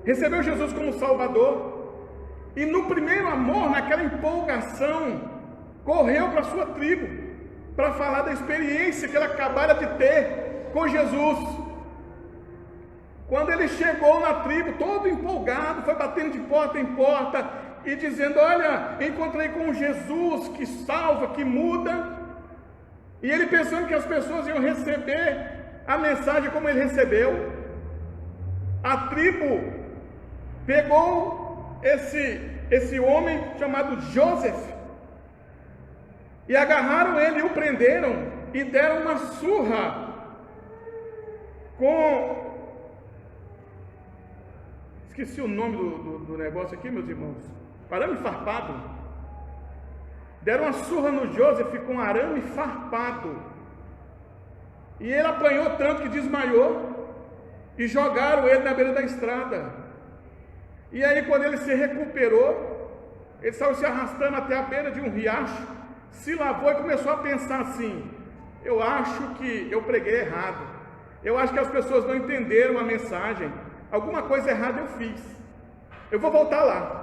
recebeu Jesus como Salvador e no primeiro amor, naquela empolgação, correu para a sua tribo para falar da experiência que ele acabara de ter com Jesus. Quando ele chegou na tribo, todo empolgado, foi batendo de porta em porta e dizendo: olha, encontrei com Jesus que salva, que muda. E ele pensando que as pessoas iam receber a mensagem como ele recebeu. A tribo pegou esse homem chamado Joseph e agarraram ele e o prenderam e deram uma surra esqueci o nome do negócio aqui, meus irmãos, arame farpado. Deram uma surra no Joseph com arame farpado, e ele apanhou tanto que desmaiou, e jogaram ele na beira da estrada. E aí, quando ele se recuperou, ele saiu se arrastando até a beira de um riacho, se lavou e começou a pensar assim: eu acho que eu preguei errado, eu acho que as pessoas não entenderam a mensagem, alguma coisa errada eu fiz, eu vou voltar lá.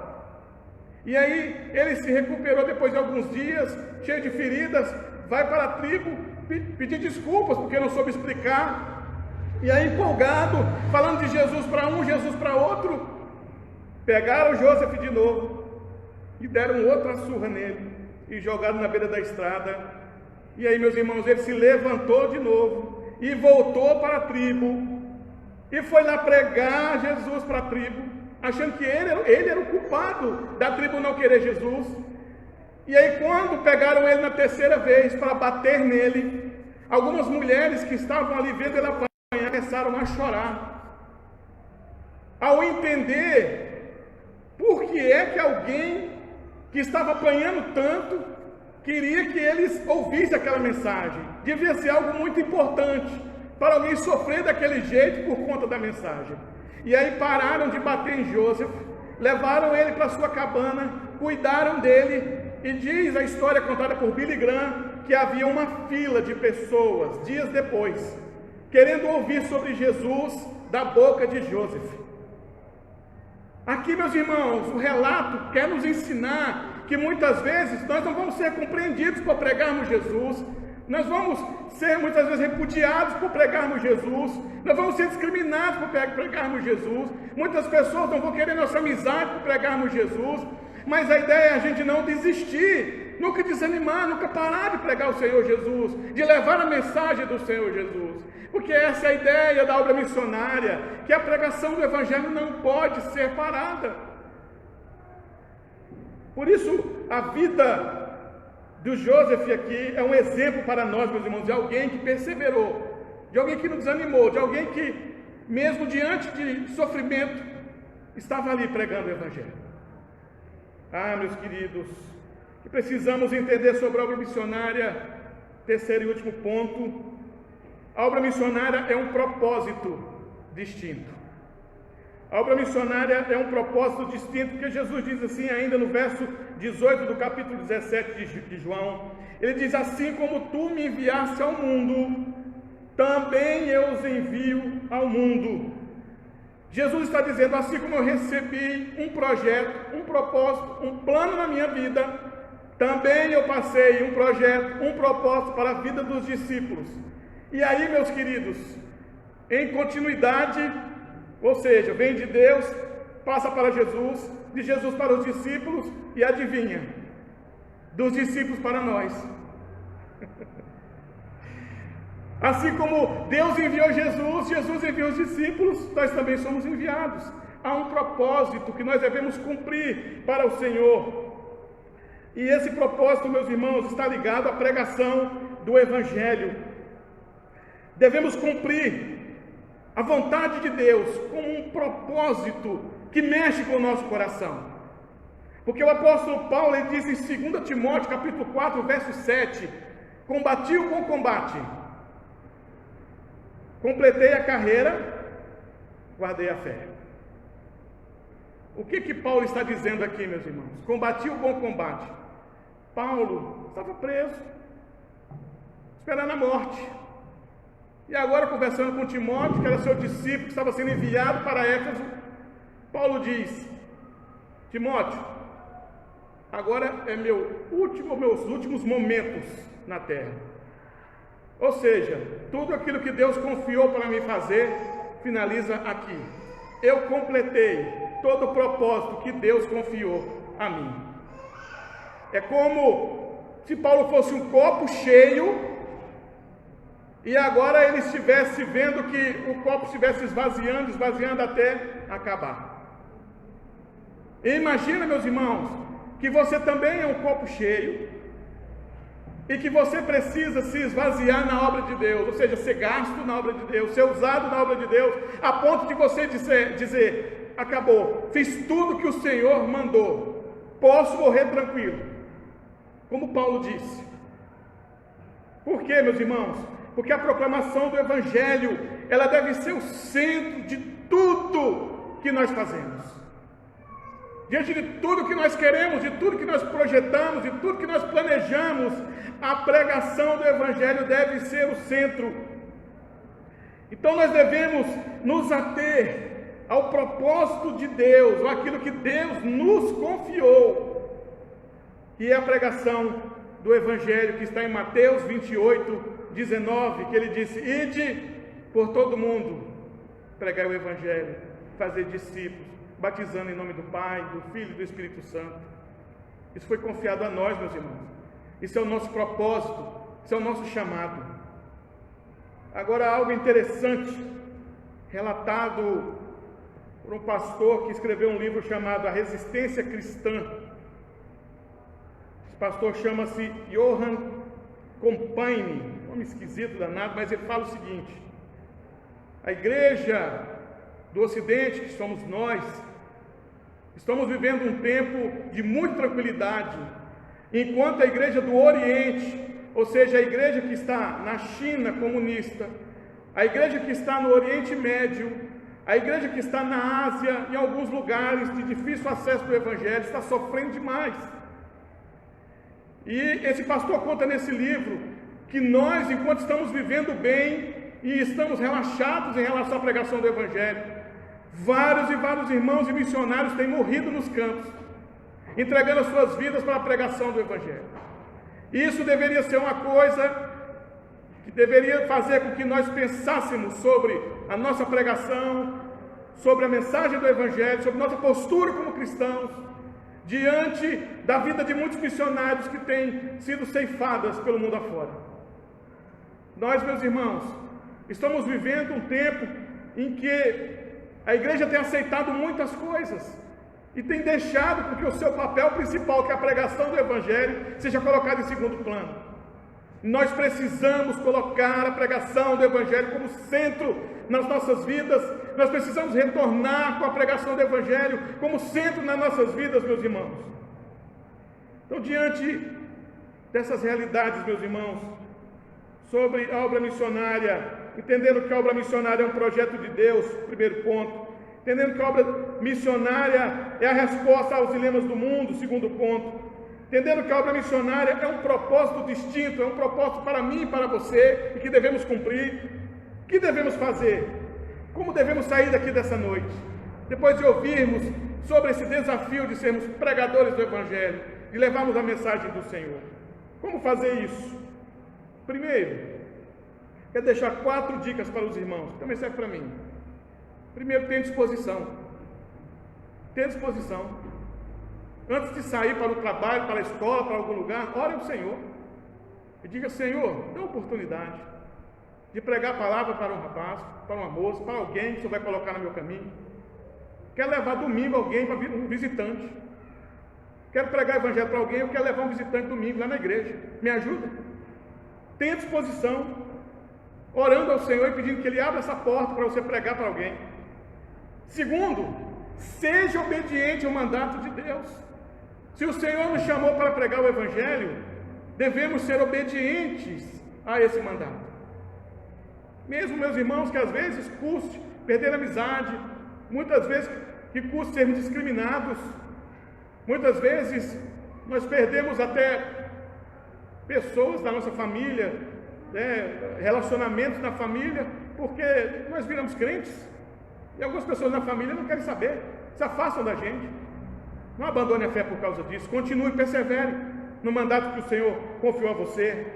E aí ele se recuperou depois de alguns dias, cheio de feridas, vai para a tribo pedir desculpas porque não soube explicar, e aí empolgado, falando de Jesus para um, Jesus para outro, pegaram Joseph de novo e deram outra surra nele e jogaram na beira da estrada. E aí, meus irmãos, ele se levantou de novo e voltou para a tribo e foi lá pregar Jesus para a tribo, achando que ele era o culpado da tribo não querer Jesus. E aí, quando pegaram ele na terceira vez para bater nele, algumas mulheres que estavam ali vendo ele apanhar começaram a chorar, ao entender por que é que alguém que estava apanhando tanto queria que eles ouvissem aquela mensagem. Devia ser algo muito importante para alguém sofrer daquele jeito por conta da mensagem. E aí pararam de bater em Joseph, levaram ele para sua cabana, cuidaram dele, e diz a história contada por Billy Graham que havia uma fila de pessoas, dias depois, querendo ouvir sobre Jesus da boca de Joseph. Aqui, meus irmãos, o relato quer nos ensinar que muitas vezes nós não vamos ser compreendidos por pregarmos Jesus, nós vamos ser muitas vezes repudiados por pregarmos Jesus, nós vamos ser discriminados por pregarmos Jesus, muitas pessoas não vão querer nossa amizade por pregarmos Jesus, mas a ideia é a gente não desistir, nunca desanimar, nunca parar de pregar o Senhor Jesus, de levar a mensagem do Senhor Jesus, porque essa é a ideia da obra missionária, que a pregação do Evangelho não pode ser parada. Por isso, a vida do Joseph aqui é um exemplo para nós, meus irmãos, de alguém que perseverou, de alguém que não desanimou, de alguém que, mesmo diante de sofrimento, estava ali pregando o Evangelho. Ah, meus queridos, que precisamos entender sobre a obra missionária. Terceiro e último ponto: a obra missionária é um propósito distinto. A obra missionária é um propósito distinto, porque Jesus diz assim ainda no verso 18 do capítulo 17 de João, ele diz: assim como tu me enviaste ao mundo, também eu os envio ao mundo. Jesus está dizendo, assim como eu recebi um projeto, um propósito, um plano na minha vida, também eu passei um projeto, um propósito para a vida dos discípulos. E aí, meus queridos, em continuidade, ou seja, vem de Deus, passa para Jesus, de Jesus para os discípulos, e adivinha, dos discípulos para nós. Assim como Deus enviou Jesus, Jesus enviou os discípulos, nós também somos enviados. Há um propósito que nós devemos cumprir para o Senhor. E esse propósito, meus irmãos, está ligado à pregação do Evangelho. Devemos cumprir a vontade de Deus com um propósito que mexe com o nosso coração. Porque o apóstolo Paulo, ele diz em 2 Timóteo, capítulo 4, verso 7, combati o bom combate, completei a carreira, guardei a fé. O que Paulo está dizendo aqui, meus irmãos? Combati o bom combate. Paulo estava preso, esperando a morte. E agora, conversando com Timóteo, que era seu discípulo, que estava sendo enviado para Éfeso, Paulo diz: Timóteo, agora é meus últimos momentos na terra. Ou seja, tudo aquilo que Deus confiou para me fazer, finaliza aqui. Eu completei todo o propósito que Deus confiou a mim. É como se Paulo fosse um copo cheio e agora ele estivesse vendo que o copo estivesse esvaziando até acabar. E imagina, meus irmãos, que você também é um copo cheio e que você precisa se esvaziar na obra de Deus, ou seja, ser gasto na obra de Deus, ser usado na obra de Deus, a ponto de você dizer, acabou, fiz tudo que o Senhor mandou, posso morrer tranquilo, como Paulo disse. Por quê, meus irmãos? Porque a proclamação do Evangelho, ela deve ser o centro de tudo que nós fazemos. diante de tudo que nós queremos, de tudo que nós projetamos, de tudo que nós planejamos, a pregação do Evangelho deve ser o centro. Então nós devemos nos ater ao propósito de Deus, ou aquilo que Deus nos confiou, que é a pregação do Evangelho, que está em Mateus 28, 19, que ele disse: ide por todo mundo, pregai o Evangelho, fazer discípulos, batizando em nome do Pai, do Filho e do Espírito Santo. Isso foi confiado a nós, meus irmãos. Isso é o nosso propósito, isso é o nosso chamado. Agora, algo interessante, relatado por um pastor que escreveu um livro chamado A Resistência Cristã. Esse pastor chama-se Johann Compagne, nome esquisito danado, mas ele fala o seguinte: a igreja do Ocidente, que somos nós, estamos vivendo um tempo de muita tranquilidade, enquanto a igreja do Oriente, ou seja, a igreja que está na China comunista, a igreja que está no Oriente Médio, a igreja que está na Ásia, em alguns lugares de difícil acesso ao Evangelho, está sofrendo demais. E esse pastor conta nesse livro que nós, enquanto estamos vivendo bem e estamos relaxados em relação à pregação do Evangelho, vários e vários irmãos e missionários têm morrido nos campos, entregando as suas vidas para a pregação do Evangelho. Isso deveria ser uma coisa que deveria fazer com que nós pensássemos sobre a nossa pregação, sobre a mensagem do Evangelho, sobre nossa postura como cristãos, diante da vida de muitos missionários que têm sido ceifadas pelo mundo afora. Nós, meus irmãos, estamos vivendo um tempo em que a igreja tem aceitado muitas coisas e tem deixado com que o seu papel principal, que é a pregação do Evangelho, seja colocado em segundo plano. Nós precisamos colocar a pregação do Evangelho como centro nas nossas vidas. Nós precisamos retornar com a pregação do Evangelho como centro nas nossas vidas, meus irmãos. Então, diante dessas realidades, meus irmãos, sobre a obra missionária, entendendo que a obra missionária é um projeto de Deus, primeiro ponto. Entendendo que a obra missionária é a resposta aos dilemas do mundo, segundo ponto. Entendendo que a obra missionária é um propósito distinto, é um propósito para mim e para você, e que devemos cumprir. O que devemos fazer? Como devemos sair daqui dessa noite? Depois de ouvirmos sobre esse desafio de sermos pregadores do Evangelho, de levarmos a mensagem do Senhor. Como fazer isso? Primeiro, quero deixar 4 dicas para os irmãos, que também serve para mim. Primeiro, tenha disposição. Tenha disposição. Antes de sair para o trabalho, para a escola, para algum lugar, ore ao Senhor. E diga: Senhor, dê uma oportunidade de pregar a palavra para um rapaz, para uma moça, para alguém que o Senhor vai colocar no meu caminho. Quero levar domingo alguém para um visitante. Quero pregar o Evangelho para alguém, eu quero levar um visitante domingo lá na igreja. Me ajuda? Tenha disposição, orando ao Senhor e pedindo que Ele abra essa porta para você pregar para alguém. Segundo, seja obediente ao mandato de Deus. Se o Senhor nos chamou para pregar o Evangelho, devemos ser obedientes a esse mandato. Mesmo, meus irmãos, que às vezes custe perder a amizade, muitas vezes que custe sermos discriminados, muitas vezes nós perdemos até pessoas da nossa família, relacionamentos na família, porque nós viramos crentes. E algumas pessoas na família não querem saber, se afastam da gente. Não abandone a fé por causa disso. Continue e persevere no mandato que o Senhor confiou a você.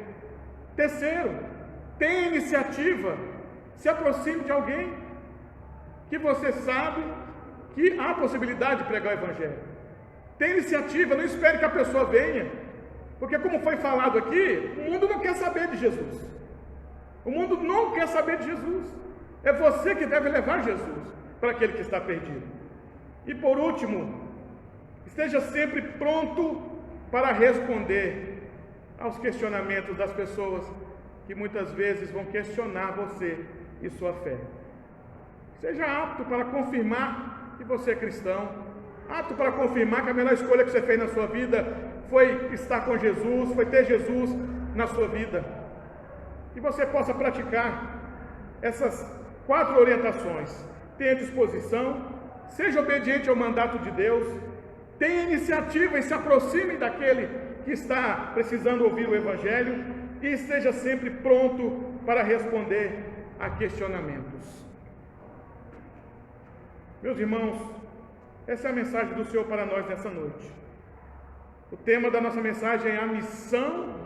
Terceiro, tenha iniciativa. Se aproxime de alguém que você sabe que há possibilidade de pregar o Evangelho. Tenha iniciativa, não espere que a pessoa venha. Porque, como foi falado aqui, o mundo não quer saber de Jesus. O mundo não quer saber de Jesus. É você que deve levar Jesus para aquele que está perdido. E por último, esteja sempre pronto para responder aos questionamentos das pessoas que muitas vezes vão questionar você e sua fé. Seja apto para confirmar que você é cristão, apto para confirmar que a melhor escolha que você fez na sua vida foi estar com Jesus, foi ter Jesus na sua vida. E você possa praticar essas 4 orientações. Tenha disposição, seja obediente ao mandato de Deus, tenha iniciativa e se aproxime daquele que está precisando ouvir o Evangelho e esteja sempre pronto para responder a questionamentos. Meus irmãos, essa é a mensagem do Senhor para nós nessa noite. O tema da nossa mensagem é a missão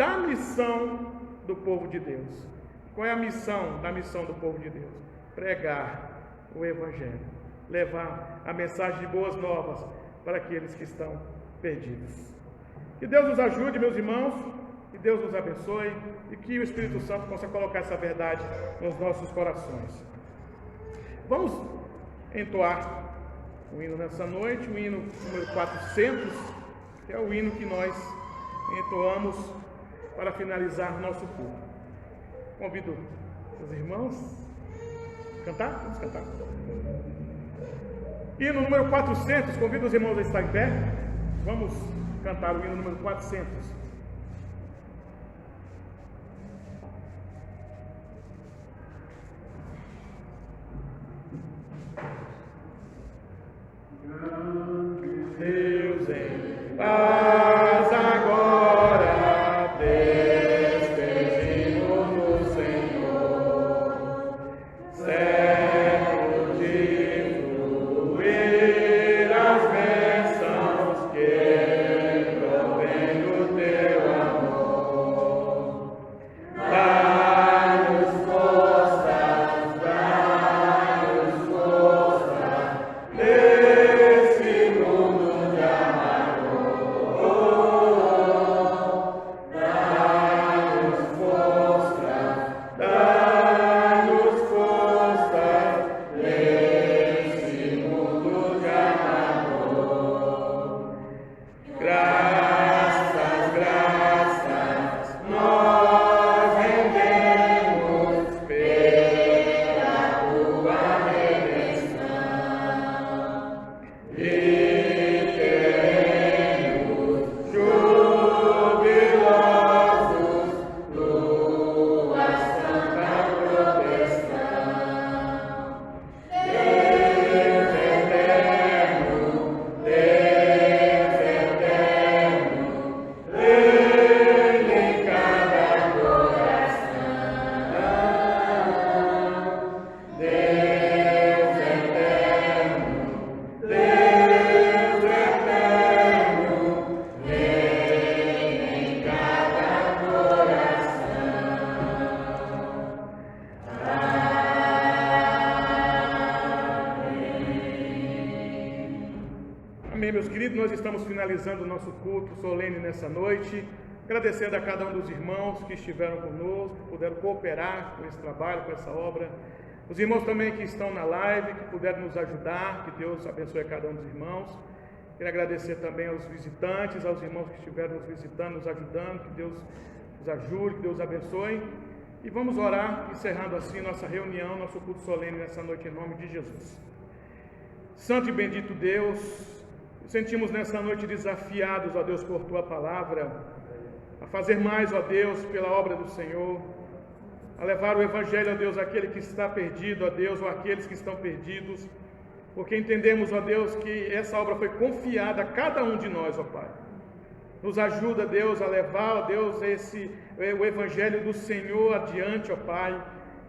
do povo de Deus. Qual é a missão da missão do povo de Deus? Pregar o Evangelho, levar a mensagem de boas novas para aqueles que estão perdidos. Que Deus nos ajude, meus irmãos, que Deus nos abençoe e que o Espírito Santo possa colocar essa verdade nos nossos corações. Vamos entoar o hino nessa noite, o hino número 400, que é o hino que nós entoamos para finalizar nosso culto. Convido os irmãos a cantar. Vamos cantar. Hino número 400, convido os irmãos a estar em pé. Vamos cantar o hino número 400. Deus em paz agora, despedimos do Senhor, certo de fluir as bênçãos que provém do teu amor. Dá-nos forças nesse mundo de amargor. Dá-nos forças nesse mundo de amargor. Graças, nós rendemos pela tua redenção e teremos jubilosos tua santa proteção. Deus eterno, Ele em cada coração. Deus eterno, Ele em cada coração. Amém, meus queridos, nós estamos finalizando o nosso culto solene nessa noite, agradecendo a cada um dos irmãos que estiveram conosco, que puderam cooperar com esse trabalho, com essa obra, os irmãos também que estão na live, que puderam nos ajudar, que Deus abençoe a cada um dos irmãos. Quero agradecer também aos visitantes, aos irmãos que estiveram nos visitando, nos ajudando, que Deus nos ajude, que Deus abençoe. E vamos orar, encerrando assim nossa reunião, nosso culto solene nessa noite, em nome de Jesus. Santo e bendito Deus, nos sentimos nessa noite desafiados, ó Deus, por Tua palavra, a fazer mais, ó Deus, pela obra do Senhor, a levar o Evangelho, ó Deus, àquele que está perdido, ó Deus, ou àqueles que estão perdidos, porque entendemos, ó Deus, que essa obra foi confiada a cada um de nós, ó Pai. Nos ajuda, Deus, a levar, ó Deus, o Evangelho do Senhor adiante, ó Pai.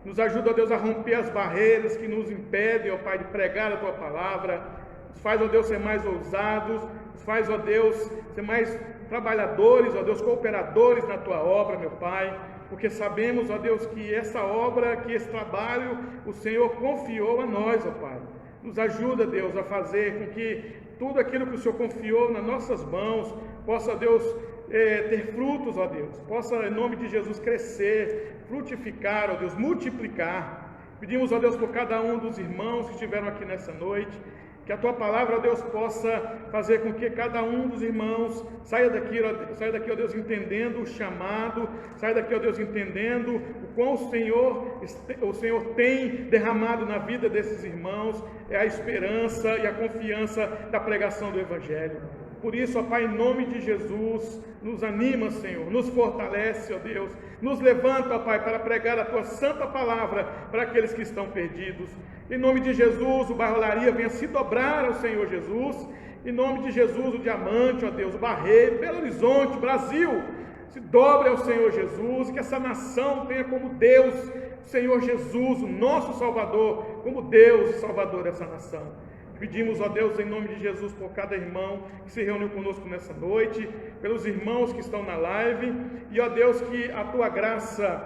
Nos ajuda, ó Deus, a romper as barreiras que nos impedem, ó Pai, de pregar a Tua palavra. Nos faz, ó Deus, ser mais ousados, nos faz, ó Deus, ser mais trabalhadores, ó Deus, cooperadores na Tua obra, meu Pai, porque sabemos, ó Deus, que essa obra, que esse trabalho, o Senhor confiou a nós, ó Pai. Nos ajuda, Deus, a fazer com que tudo aquilo que o Senhor confiou nas nossas mãos possa, Deus, ter frutos, ó Deus, possa, em nome de Jesus, crescer, frutificar, ó Deus, multiplicar. Pedimos, ó Deus, por cada um dos irmãos que estiveram aqui nessa noite, que a Tua palavra, ó Deus, possa fazer com que cada um dos irmãos saia daqui, ó Deus, entendendo o chamado, saia daqui, ó Deus, entendendo o quão o Senhor tem derramado na vida desses irmãos, a esperança e a confiança da pregação do Evangelho. Por isso, ó Pai, em nome de Jesus, nos anima, Senhor, nos fortalece, ó Deus, nos levanta, ó Pai, para pregar a Tua santa palavra para aqueles que estão perdidos. Em nome de Jesus, o bairro Olaria venha se dobrar ao Senhor Jesus Em nome de Jesus, o Diamante, ó Deus, o Barreiro, Belo Horizonte, Brasil, se dobre ao Senhor Jesus, e que essa nação tenha como Deus, o Senhor Jesus, o nosso Salvador, como Deus e Salvador dessa nação. Pedimos, ó Deus, em nome de Jesus, por cada irmão que se reuniu conosco nessa noite, pelos irmãos que estão na live, e, ó Deus, que a Tua graça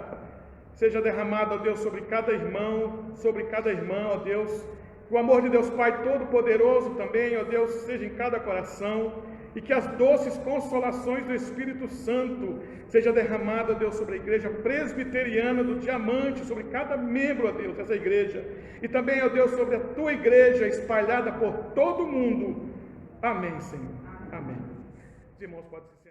seja derramada, ó Deus, sobre cada irmão, sobre cada irmã, ó Deus, que o amor de Deus Pai Todo-Poderoso também, ó Deus, seja em cada coração, e que as doces consolações do Espírito Santo seja derramada, ó Deus, sobre a igreja presbiteriana do Diamante, sobre cada membro, ó Deus, dessa igreja, e também, ó Deus, sobre a Tua igreja espalhada por todo o mundo. Amém, Senhor. Amém. Os irmãos podem se